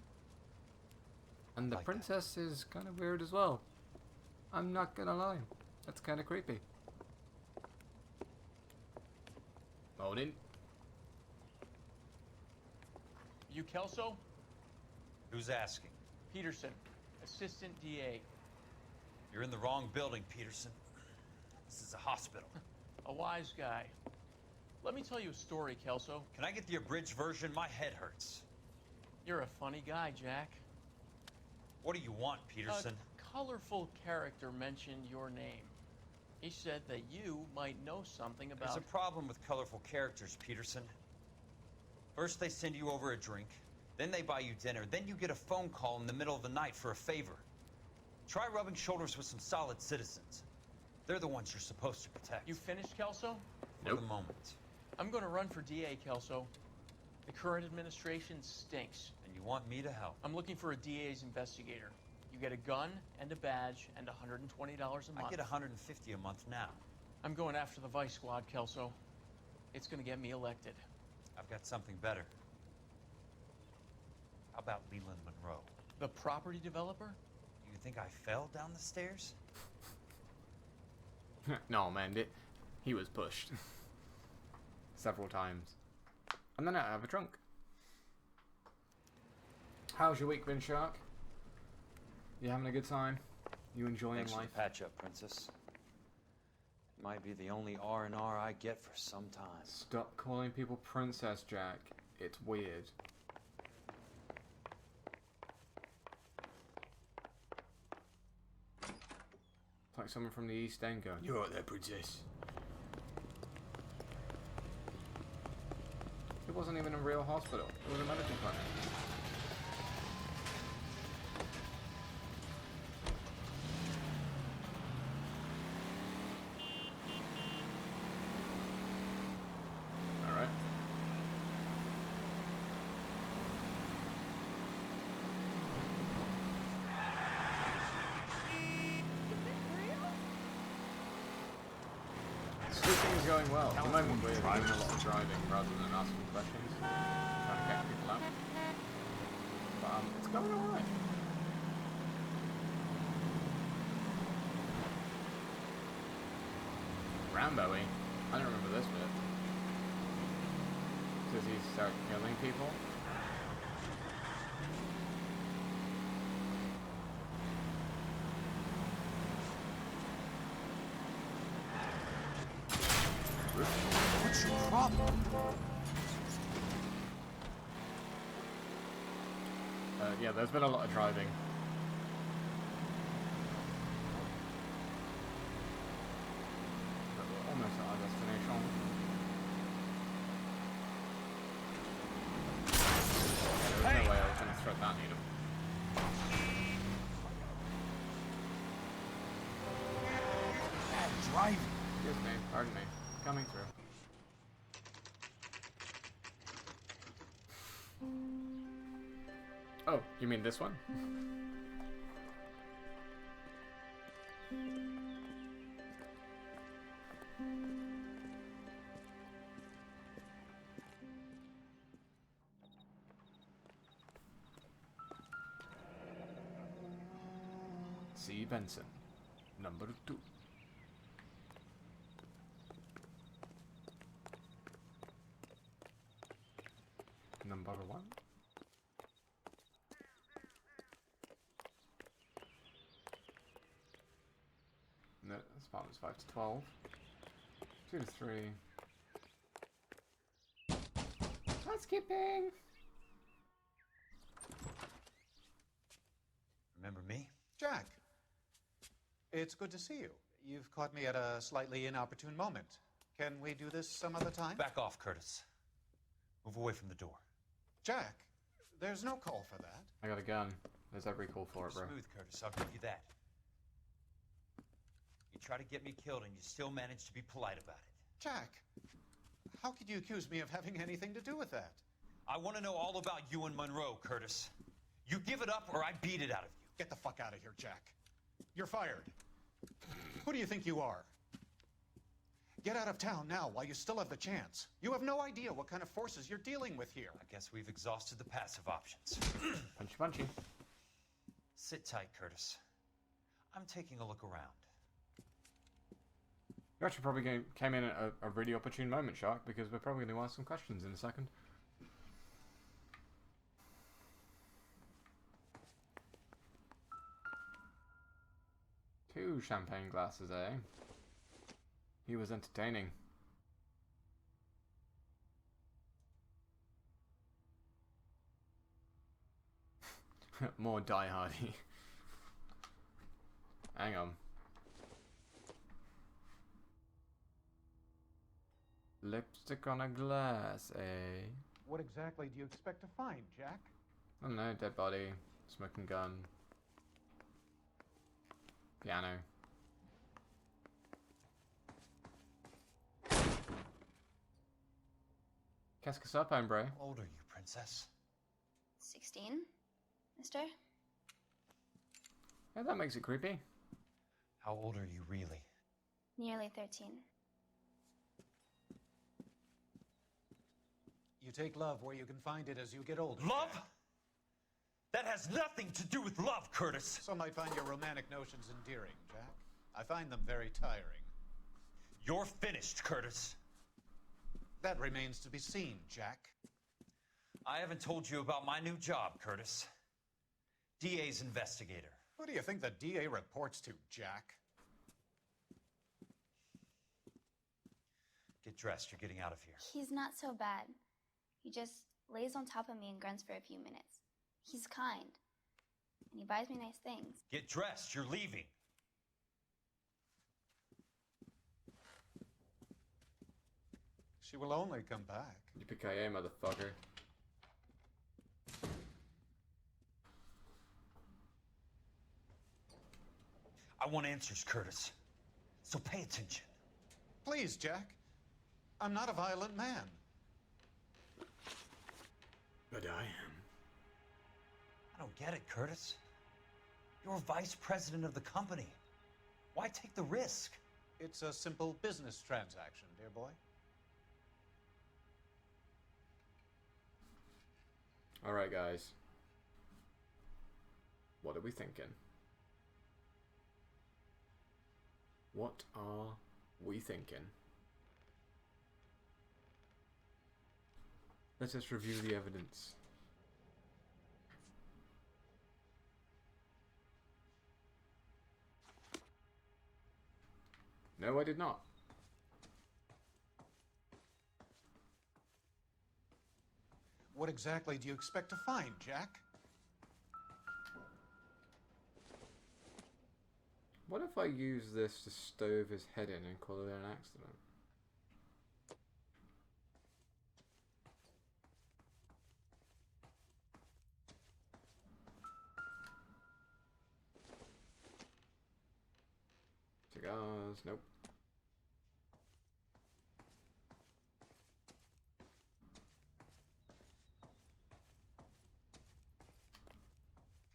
And the princess is kind of weird as well. I'm not gonna lie. That's kind of creepy. Morning.
You Kelso?
Who's asking?
Peterson, Assistant DA.
You're in the wrong building, Peterson. This is a hospital.
A wise guy. Let me tell you a story, Kelso.
Can I get the abridged version? My head hurts.
You're a funny guy, Jack.
What do you want, Peterson?
A colorful character mentioned your name. He said that you might know something about...
There's a problem with colorful characters, Peterson. First they send you over a drink, then they buy you dinner, then you get a phone call in the middle of the night for a favor. Try rubbing shoulders with some solid citizens. They're the ones you're supposed to protect.
You finished, Kelso?
For the moment.
I'm going to run for DA, Kelso. The current administration stinks.
And you want me to help?
I'm looking for a DA's investigator. You get a gun and a badge and $120 a month.
I get $150 a month now.
I'm going after the Vice Squad, Kelso. It's going to get me elected.
I've got something better. How about Leland Monroe?
The property developer?
Do you think I fell down the stairs?
No, man, he was pushed. Several times. And then out of a trunk. How's your week been, Shark? You having a good time? You enjoying
Thanks
life?
for the patch up, Princess. It might be the only R&R I get for some time.
Stop calling people Princess, Jack. It's weird. It's like someone from the East End going, "You're right there, Princess." It wasn't even a real hospital. It was a medical clinic. Alright. Sleeping is going well. At the moment we're doing a lot of driving rather than asking questions. Trying to get people out. But it's going alright. Rambo-y. I don't remember this bit. Does he start killing people?
What's your problem?
Yeah, there's been a lot of driving. But we're almost at our destination. Yeah, there was no way I was going to thread that needle.
Bad driving.
Excuse me, pardon me. Coming through. Oh, you mean this one? C. Benson, number 2. Number 1. No, this part was 5 to 12. 2 to 3. Housekeeping!
Remember me?
Jack, it's good to see you. You've caught me at a slightly inopportune moment. Can we do this some other time?
Back off, Curtis. Move away from the door.
Jack, there's no call for that.
I got a gun. There's every call for it, bro.
Smooth, Curtis. I'll give you that. You try to get me killed and you still manage to be polite about it.
Jack, how could you accuse me of having anything to do with that?
I want to know all about you and Monroe, Curtis. You give it up or I beat it out of you.
Get the fuck out of here, Jack. You're fired. Who do you think you are? Get out of town now while you still have the chance. You have no idea what kind of forces you're dealing with here.
I guess we've exhausted the passive options.
Punchy punchy.
Sit tight, Curtis. I'm taking a look around.
You actually probably came in at a really opportune moment, Shark, because we're probably going to ask some questions in a second. 2 champagne glasses, eh? He was entertaining. More Die Hardy. Hang on. Lipstick on a glass, eh?
What exactly do you expect to find, Jack?
I don't know, dead body, smoking gun, piano. Qu'est-ce que ça, hombre?
How old are you, princess?
16, mister?
Yeah, that makes it creepy.
How old are you really?
Nearly 13.
You take love where you can find it as you get older.
Love?
Jack.
That has nothing to do with love, Curtis.
Some might find your romantic notions endearing, Jack. I find them very tiring.
You're finished, Curtis.
That remains to be seen, Jack.
I haven't told you about my new job, Curtis. DA's investigator.
Who do you think the DA reports to, Jack?
Get dressed, you're getting out of here.
He's not so bad. He just lays on top of me and grunts for a few minutes. He's kind. And he buys me nice things.
Get dressed, you're leaving.
She will only come back.
Yippee-ki-yay, motherfucker.
I want answers, Curtis. So pay attention.
Please, Jack. I'm not a violent man.
But I am.
I don't get it, Curtis. You're vice president of the company. Why take the risk?
It's a simple business transaction, dear boy.
Alright, guys. What are we thinking? What are we thinking? Let us review the evidence. No, I did not.
What exactly do you expect to find, Jack?
What if I use this to stove his head in and call it an accident? Cigars, nope.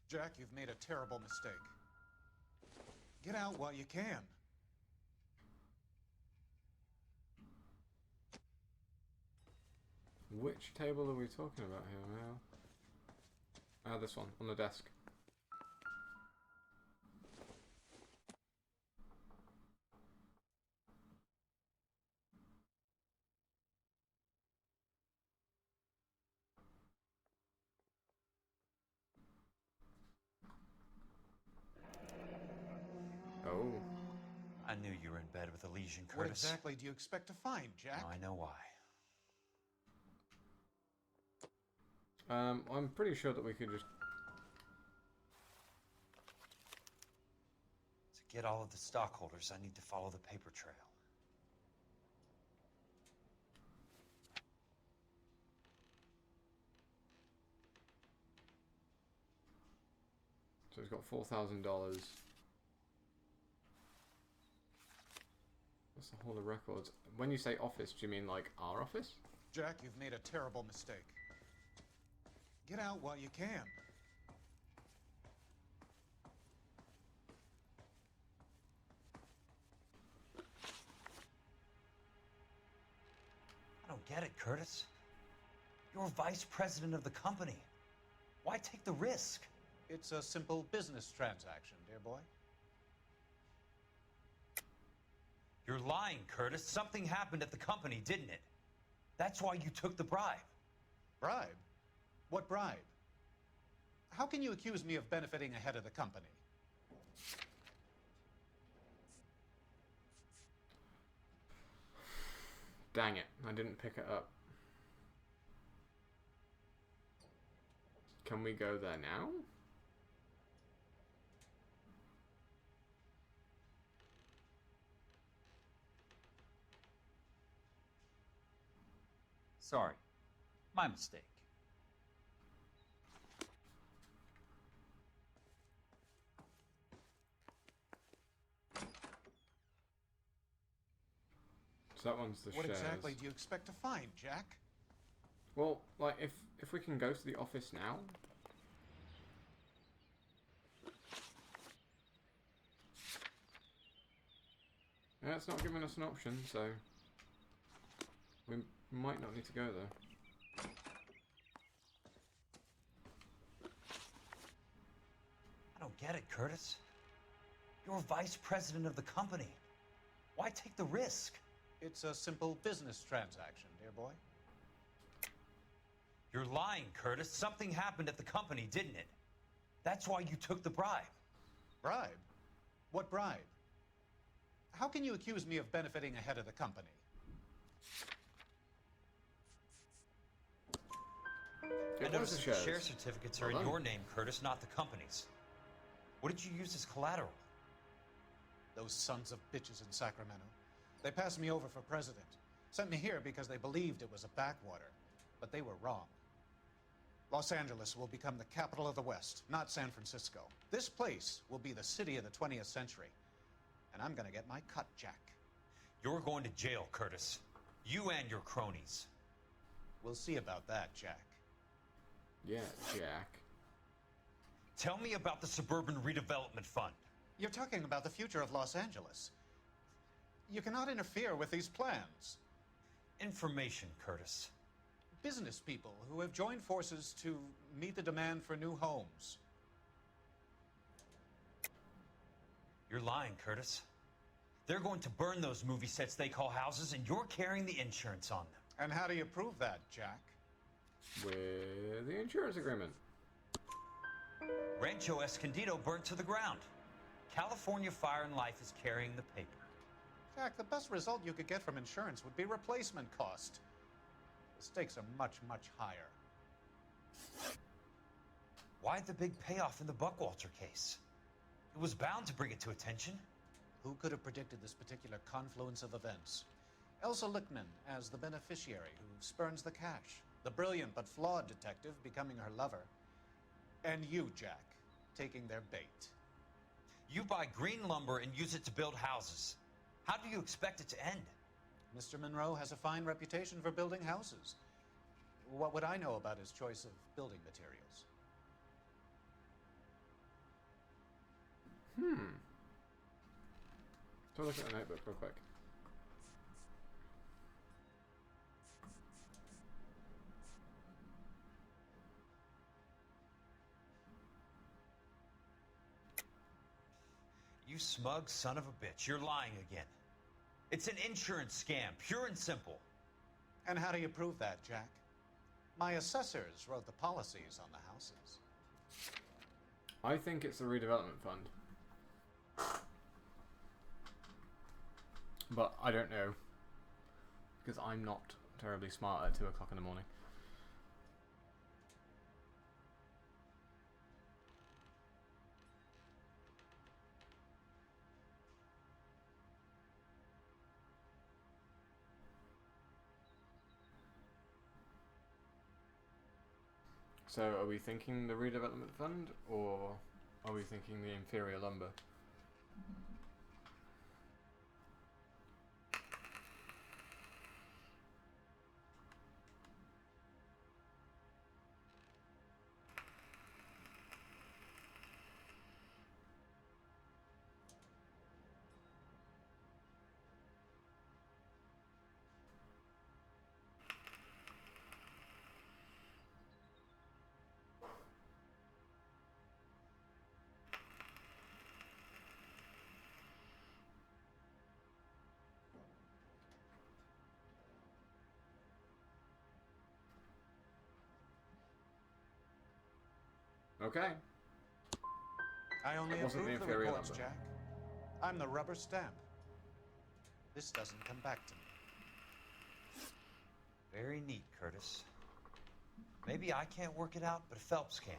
Jack, you've made a terrible mistake. Get out while you can.
Which table are we talking about here now? Ah, this one, on the desk. Oh.
I knew you were in bed with Elysian, Curtis.
What exactly do you expect to find, Jack?
Now I know why.
I'm pretty sure that we could just...
To get all of the stockholders, I need to follow the paper trail.
So he's got $4,000. What's the whole of records? When you say office, do you mean like our office?
Jack, you've made a terrible mistake. Get out while you can.
I don't get it, Curtis. You're vice president of the company. Why take the risk?
It's a simple business transaction, dear boy.
You're lying, Curtis. Something happened at the company, didn't it? That's why you took the bribe.
Bribe? What bribe? How can you accuse me of benefiting ahead of the company?
Dang it, I didn't pick it up. Can we go there now?
Sorry. My mistake.
So that one's the
What
shares.
exactly do you expect to find, Jack?
Well, like, if we can go to the office now... Yeah, it's not giving us an option, so... we might not need to go there.
I don't get it, Curtis. You're vice president of the company. Why take the risk?
It's a simple business transaction, dear boy.
You're lying, Curtis. Something happened at the company, didn't it? That's why you took the bribe.
Bribe? What bribe? How can you accuse me of benefiting ahead of the company?
I noticed the share certificates are in your name, Curtis, not the company's. What did you use as collateral?
Those sons of bitches in Sacramento. They passed me over for president. Sent me here because they believed it was a backwater. But they were wrong. Los Angeles will become the capital of the West, not San Francisco. This place will be the city of the 20th century. And I'm gonna get my cut, Jack.
You're going to jail, Curtis. You and your cronies.
We'll see about that, Jack.
Yeah, Jack.
Tell me about the Suburban Redevelopment Fund.
You're talking about the future of Los Angeles. You cannot interfere with these plans.
Information, Curtis.
Business people who have joined forces to meet the demand for new homes.
You're lying, Curtis. They're going to burn those movie sets they call houses, and you're carrying the insurance on them.
And how do you prove that, Jack?
With the insurance agreement.
Rancho Escondido burnt to the ground. California Fire and Life is carrying the paper.
Jack, the best result you could get from insurance would be replacement cost. The stakes are much, much higher.
Why the big payoff in the Buckwalter case? It was bound to bring it to attention.
Who could have predicted this particular confluence of events? Elsa Lichtman as the beneficiary who spurns the cash. The brilliant but flawed detective becoming her lover. And you, Jack, taking their bait.
You buy green lumber and use it to build houses. How do you expect it to end?
Mr. Monroe has a fine reputation for building houses. What would I know about his choice of building materials?
So look at the notebook real quick.
You smug son of a bitch. You're lying again. It's an insurance scam, pure and simple.
And how do you prove that, Jack? My assessors wrote the policies on the houses.
I think it's the redevelopment fund. But I don't know. Because I'm not terribly smart at 2 o'clock in the morning. So are we thinking the redevelopment fund, or are we thinking the inferior lumber? Okay.
I only
That wasn't
approve
the
the
inferior
reports,
lumber.
Jack. I'm the rubber stamp. This doesn't come back to me.
Very neat, Curtis. Maybe I can't work it out, but Phelps can.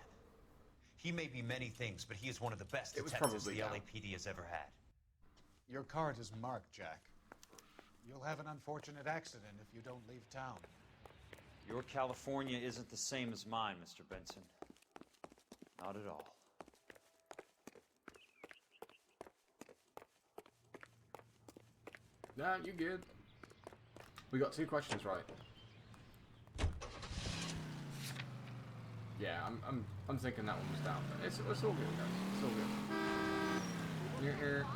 He may be many things, but he is one of the best detectives the L.A.P.D. has ever had.
Your card is marked, Jack. You'll have an unfortunate accident if you don't leave town.
Your California isn't the same as mine, Mr. Benson. Not at all.
Nah, you good. We got 2 questions right. Yeah, I'm thinking that one was down, but it's all good, guys. It's all good. You're here.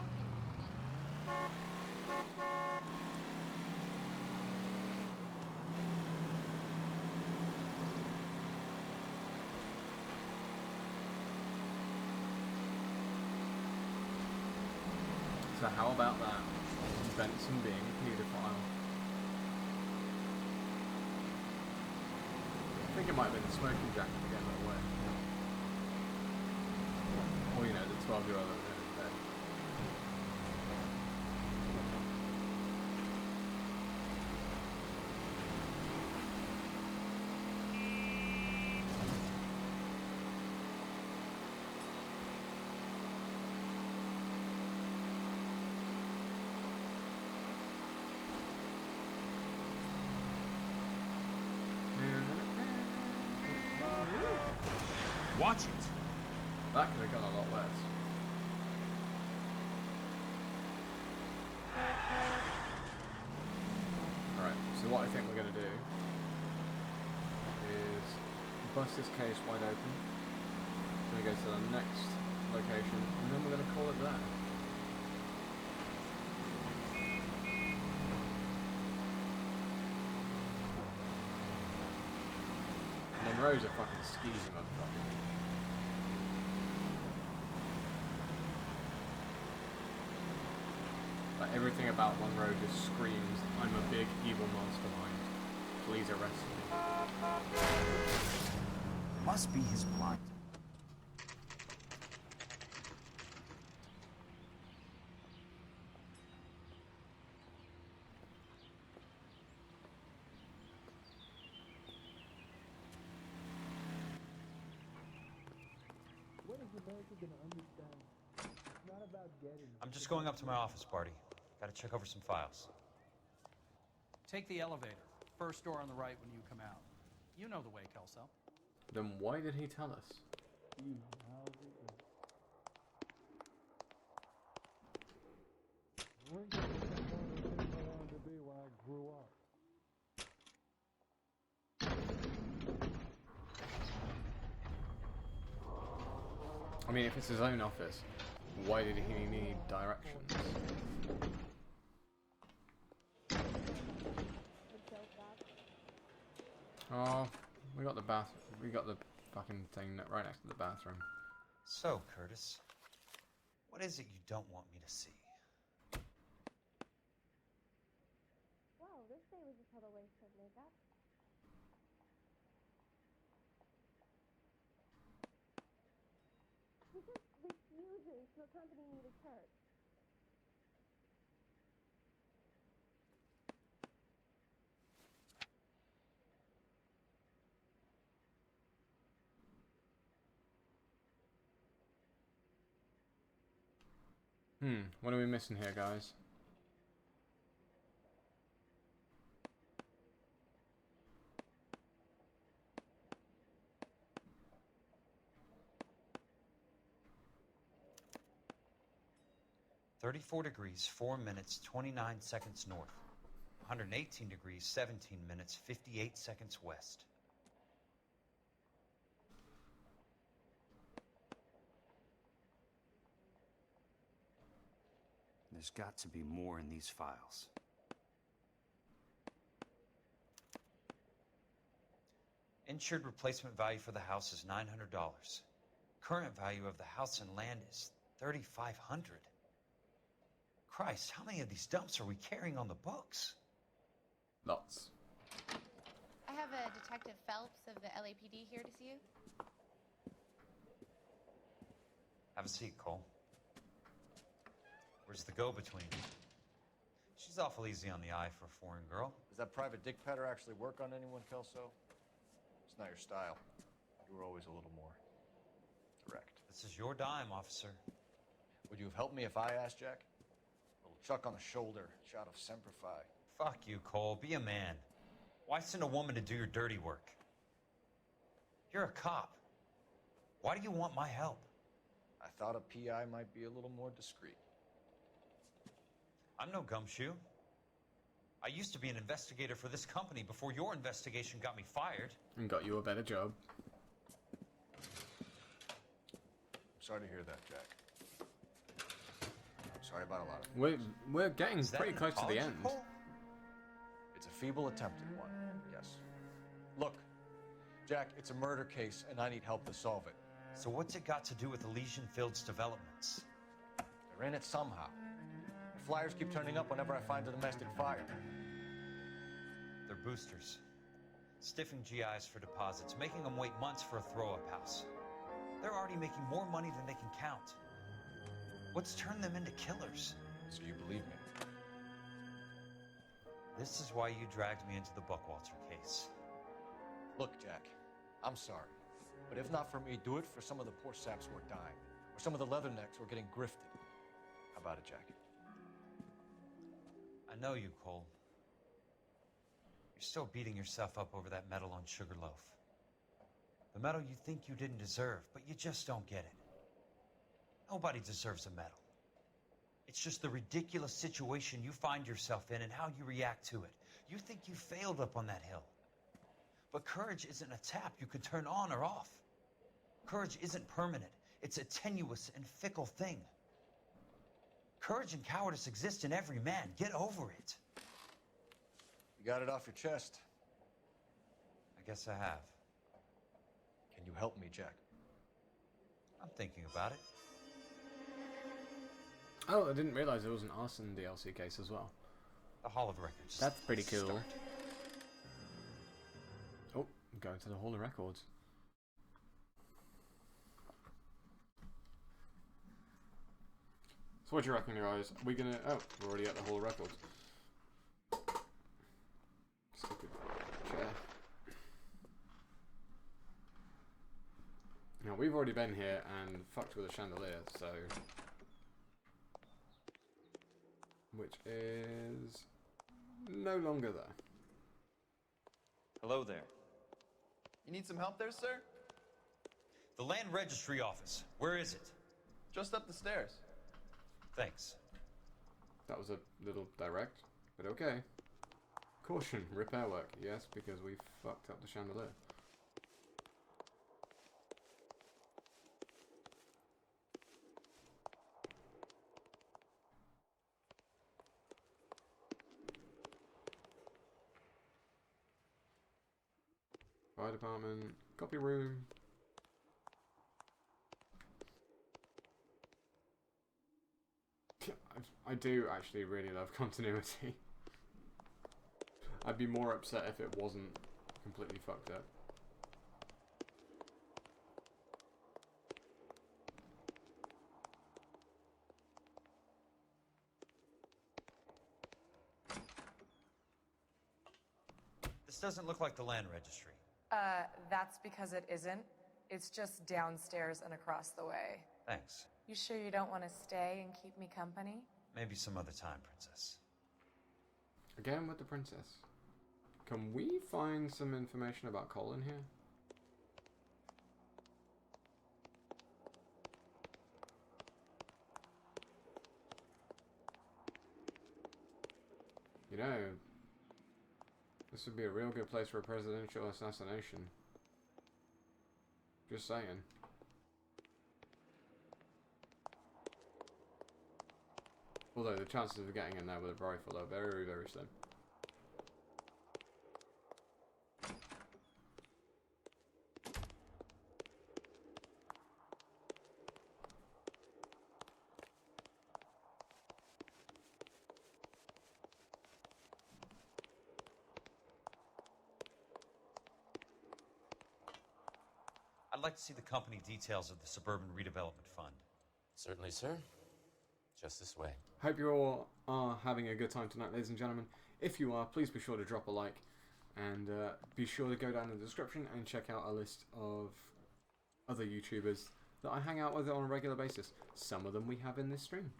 So how about that? Benson being a paedophile. I think it might have been the smoking jacket that gave it away. Or, you know, the 12-year-old that was in his bed.
Watch it!
That could have gone a lot worse. Alright, so what I think we're going to do is bust this case wide open. We're going to go to the next location, and then we're going to call it there. Monroe's a fucking skeezy motherfucker. Like, everything about Monroe just screams, I'm a big evil mastermind. Please arrest me.
Must be his blind.
I'm just going up to my office, Barty. Gotta check over some files.
Take the elevator. First door on the right when you come out. You know the way, Kelso.
Then why did he tell us? I mean, if it's his own office, why did he need directions? Oh, we got the fucking thing right next to the bathroom.
So, Curtis, what is it you don't want me to see?
Whoa, this day was just a waste of makeup. He just refuses to accompany me to church.
What are we missing here, guys?
$34 4 minutes 29 seconds north. 118 degrees 17 minutes 58 seconds west.
There's got to be more in these files.
Insured replacement value for the house is $900. Current value of the house and land is $3,500. Christ, how many of these dumps are we carrying on the books?
Lots.
I have a Detective Phelps of the L.A.P.D. here to see you.
Have a seat, Cole. Where's the go-between? She's awful easy on the eye for a foreign girl.
Does that private dick petter actually work on anyone, Kelso? It's not your style. You were always a little more direct.
This is your dime, officer.
Would you have helped me if I asked, Jack? A little chuck on the shoulder, shot of Semper Fi.
Fuck you, Cole. Be a man. Why send a woman to do your dirty work? You're a cop. Why do you want my help?
I thought a PI might be a little more discreet.
I'm no gumshoe. I used to be an investigator for this company before your investigation got me fired.
And got you a better job.
Sorry to hear that, Jack. I'm sorry about a lot of things.
We're getting pretty close to the end.
It's a feeble attempt at one, yes. Look, Jack, it's a murder case, and I need help to solve it.
So what's it got to do with Elysian Fields developments?
They're in it somehow. The flyers keep turning up whenever I find a domestic fire.
They're boosters. Stiffing GIs for deposits, making them wait months for a throw-up house. They're already making more money than they can count. What's turned them into killers?
So you believe me?
This is why you dragged me into the Buckwalter case.
Look, Jack, I'm sorry. But if not for me, do it for some of the poor saps who are dying. Or some of the leathernecks who are getting grifted. How about it, Jack?
I know you, Cole. You're still beating yourself up over that medal on Sugarloaf. The medal you think you didn't deserve, but you just don't get it. Nobody deserves a medal. It's just the ridiculous situation you find yourself in and how you react to it. You think you failed up on that hill. But courage isn't a tap you can turn on or off. Courage isn't permanent. It's a tenuous and fickle thing. Courage and cowardice exist in every man. Get over it.
You got it off your chest.
I guess I have.
Can you help me, Jack?
I'm thinking about it.
Oh, I didn't realize there was an arson DLC case as well.
The Hall of Records.
That's pretty cool.
Start.
Oh, I'm going to the Hall of Records. So what do you reckon, guys? Are we gonna... Oh, we're already at the Hall of Records. Stupid chair. Now, we've already been here and fucked with a chandelier, so... Which is... no longer there.
Hello there.
You need some help there, sir?
The Land Registry Office. Where is it?
Just up the stairs.
Thanks.
That was a little direct, but okay. Caution, repair work. Yes, because we fucked up the chandelier. Fire department, copy room. I do actually really love continuity. I'd be more upset if it wasn't completely fucked up.
This doesn't look like the Land Registry.
That's because it isn't. It's just downstairs and across the way.
Thanks.
You sure you don't want to stay and keep me company?
Maybe some other time, Princess.
Again with the princess. Can we find some information about Colin here? You know, this would be a real good place for a presidential assassination. Just saying. Although the chances of getting in there with a rifle are very, very slim.
I'd like to see the company details of the Suburban Redevelopment Fund.
Certainly, sir.
Just this way.
Hope you all are having a good time tonight, ladies and gentlemen. If you are, please be sure to drop a like, and be sure to go down in the description and check out a list of other YouTubers that I hang out with on a regular basis. Some of them we have in this stream.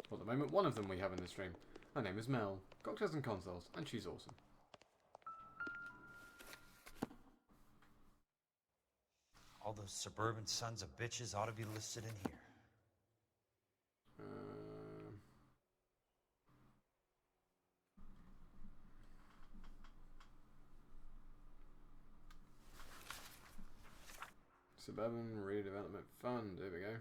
For the moment, one of them we have in this stream. Her name is Mel, Cocktails and Consoles, and she's awesome.
All those suburban sons of bitches ought to be listed in here.
Suburban Redevelopment Fund, there we go.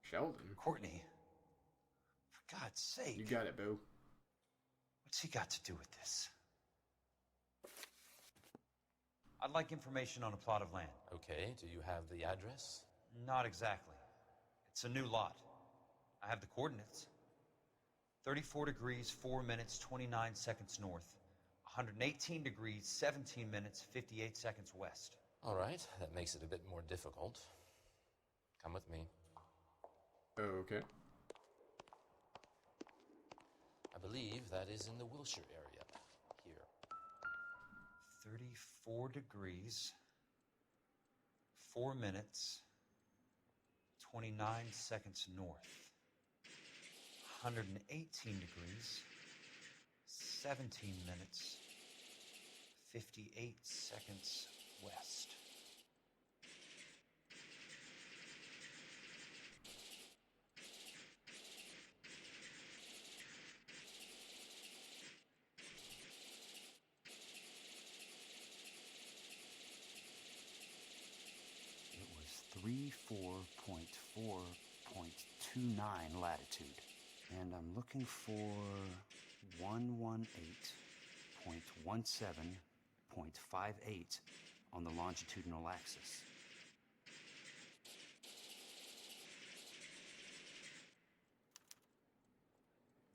Sheldon?
Courtney, for God's sake.
You got it, Boo.
What's he got to do with this? I'd like information on a plot of land.
Okay, do you have the address?
Not exactly. It's a new lot. I have the coordinates. 34 degrees, 4 minutes, 29 seconds north. 118 degrees, 17 minutes, 58 seconds west.
All right, that makes it a bit more difficult. Come with me.
Okay.
I believe that is in the Wilshire area. Here.
34 degrees, 4 minutes, 29 seconds north. 118 degrees, 17 minutes, 58 seconds west.
It was 34.4.29 latitude. And I'm looking for 118.17.58 on the longitudinal axis.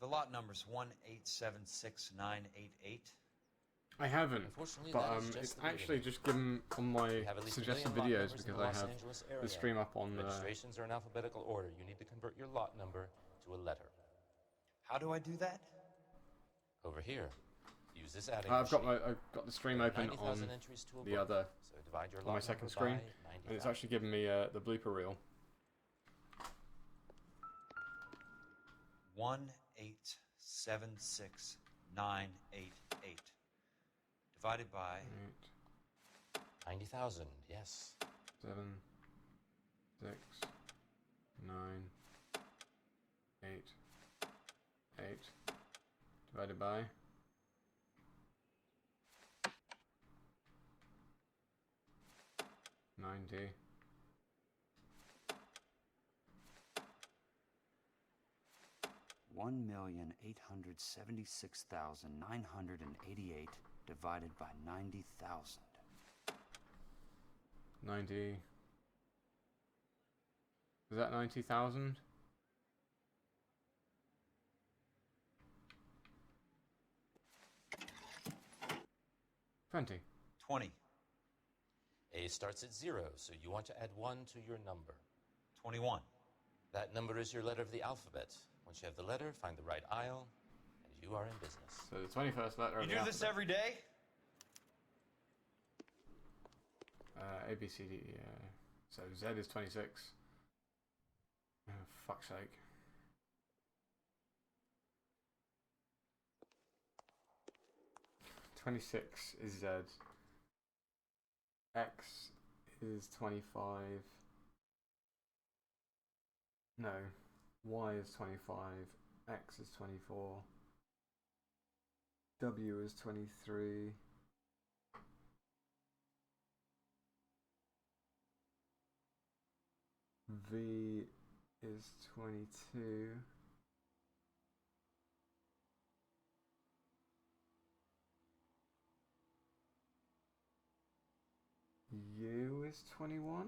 The lot number's 1876988.
I haven't,
Unfortunately,
but
that is just
it's
the
actually
beginning.
just given on my
We have at least a
suggested
million lot
videos
numbers in
because
the
I
Los
have
Angeles
the
area.
stream up on
Registrations are in alphabetical order. You need to convert your lot number to a letter.
How do I do that?
Over here. Use this adding
I've got
machine.
the stream open
90,000
on
entries to a
the
book.
other
So divide your
on my
lot
second
number
screen,
by
and it's
90,000.
actually giving me the blooper reel.
1876988 divided by
90,000. Yes.
7, 6, 9, 8, 8 divided by 90.
$1,876,988 divided by 90,000.
90. Is that 90,000? $20.
20.
A starts at 0, so you want to add 1 to your number.
21.
That number is your letter of the alphabet. Once you have the letter, find the right aisle, and you are in business.
So the 21st letter
You
of the
do this
alphabet.
every day?
A, B, C, D, E. So Z is 26. Oh, fuck's sake. $26 is Z. X is 25. No. Y is 25. X is 24. W is 23. V is 22. U is 21.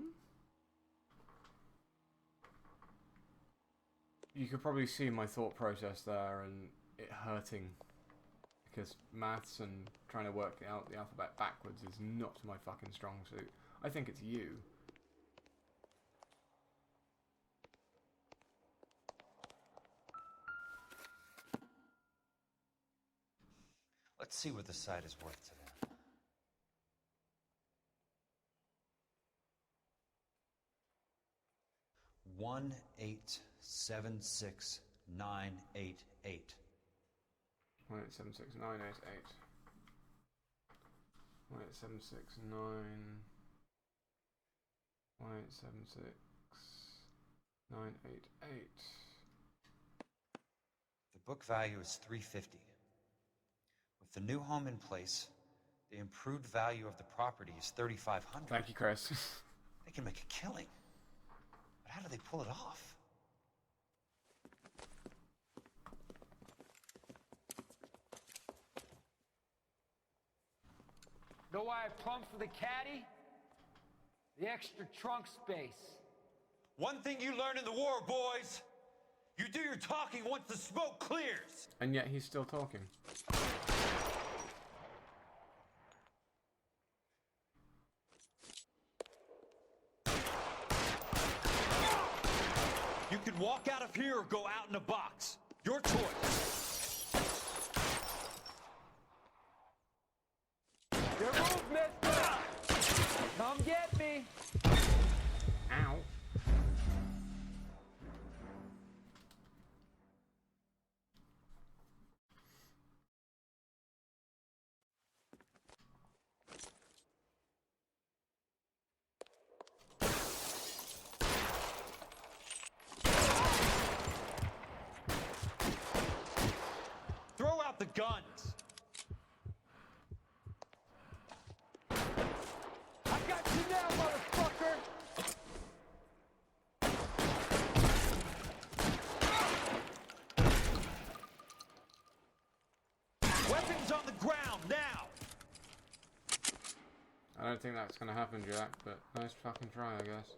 you could probably see my thought process there and it hurting. Because maths and trying to work out the alphabet backwards is not my fucking strong suit. I think it's you.
Let's see what the site is worth to them. 1876988.
1876988. 18769. 1876988.
The book value is $350. With the new home in place, the improved value of the property is $3,500.
Thank you, Chris.
They can make a killing. But how do they pull it off?
Know why I plumbed for the caddy? The extra trunk space.
One thing you learn in the war, boys. You do your talking once the smoke clears.
And yet he's still talking.
You can walk out of here or go out in a box. Your choice.
Your move, mister! Come get me!
Ow.
Throw out the guns.
I got you now, motherfucker!
Weapons on the ground now.
I don't think that's gonna happen, Jack, but nice fucking try, I guess.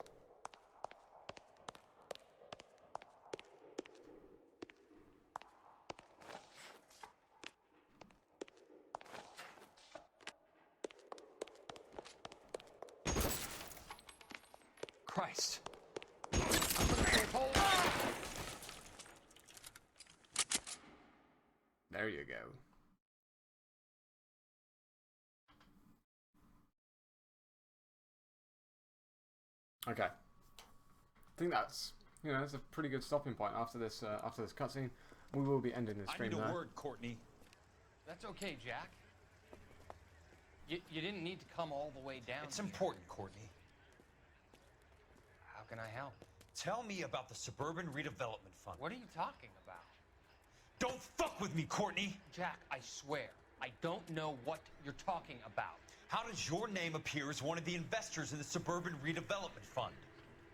Christ.
There you go. Okay. I think that's, you know, that's a pretty good stopping point after this cutscene. We will be ending this stream
I need
there.
a word, Courtney.
That's okay, Jack. You didn't need to come all the way down.
It's important, Courtney.
How can I help?
Tell me about the Suburban Redevelopment Fund.
What are you talking about?
Don't fuck with me, Courtney!
Jack, I swear, I don't know what you're talking about.
How does your name appear as one of the investors in the Suburban Redevelopment Fund?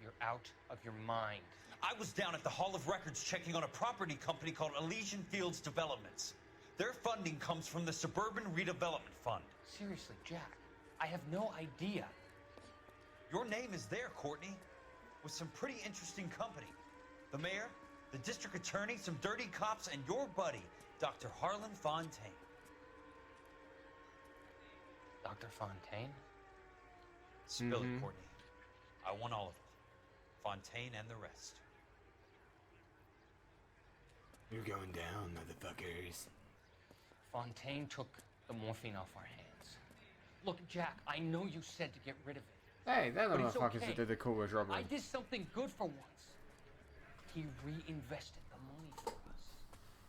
You're out of your mind.
I was down at the Hall of Records checking on a property company called Elysian Fields Developments. Their funding comes from the Suburban Redevelopment Fund.
Seriously, Jack, I have no idea.
Your name is there, Courtney, with some pretty interesting company. The mayor, the district attorney, some dirty cops, and your buddy, Dr. Harlan Fontaine.
Dr. Fontaine?
Spill it, Courtney. I want all of it. Fontaine and the rest.
You're going down, motherfuckers.
Fontaine took the morphine off our hands. Look, Jack, I know you said to get rid of it.
Hey, they're the
but it's
motherfuckers
okay.
that did the coolest robbery.
I did something good for once. He reinvested the money for us.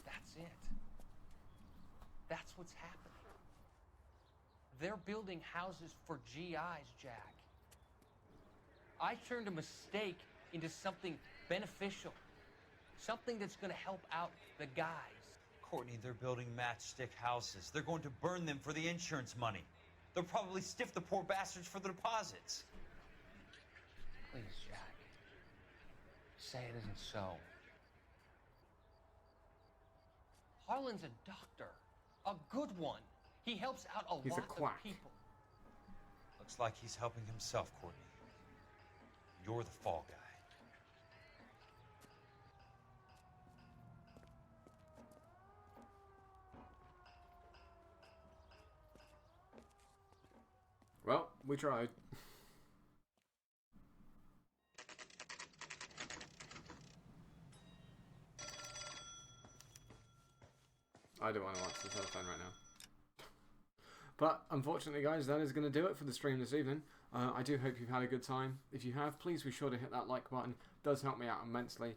That's it. That's what's happening. They're building houses for GIs, Jack. I turned a mistake into something beneficial. Something that's going to help out the guys.
Courtney, they're building matchstick houses. They're going to burn them for the insurance money. They'll probably stiff the poor bastards for the deposits.
Please, Jack. Say it isn't so. Harlan's a doctor. A good one. He helps out a
He's a
lot
quack.
of people.
Looks like he's helping himself, Courtney. You're the fall guy.
Well, we tried. I don't want to answer the telephone right now. But unfortunately, guys, that is going to do it for the stream this evening. I do hope you've had a good time. If you have, please be sure to hit that like button. It does help me out immensely.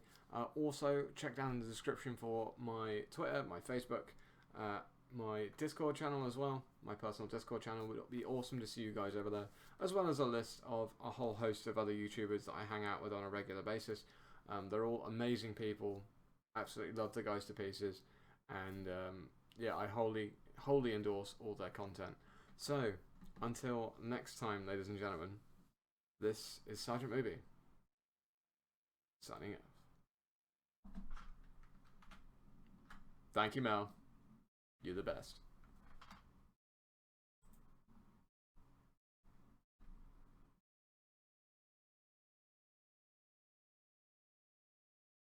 Also, check down in the description for my Twitter, my Facebook, my Discord channel as well. My personal Discord channel. Would be awesome to see you guys over there, as well as a list of a whole host of other YouTubers that I hang out with on a regular basis. They're all amazing people. Absolutely love the guys to pieces, and yeah, I wholly endorse all their content. So, until next time, ladies and gentlemen, this is Sergeant Mooby, signing off. Thank you, Mel. You're the best.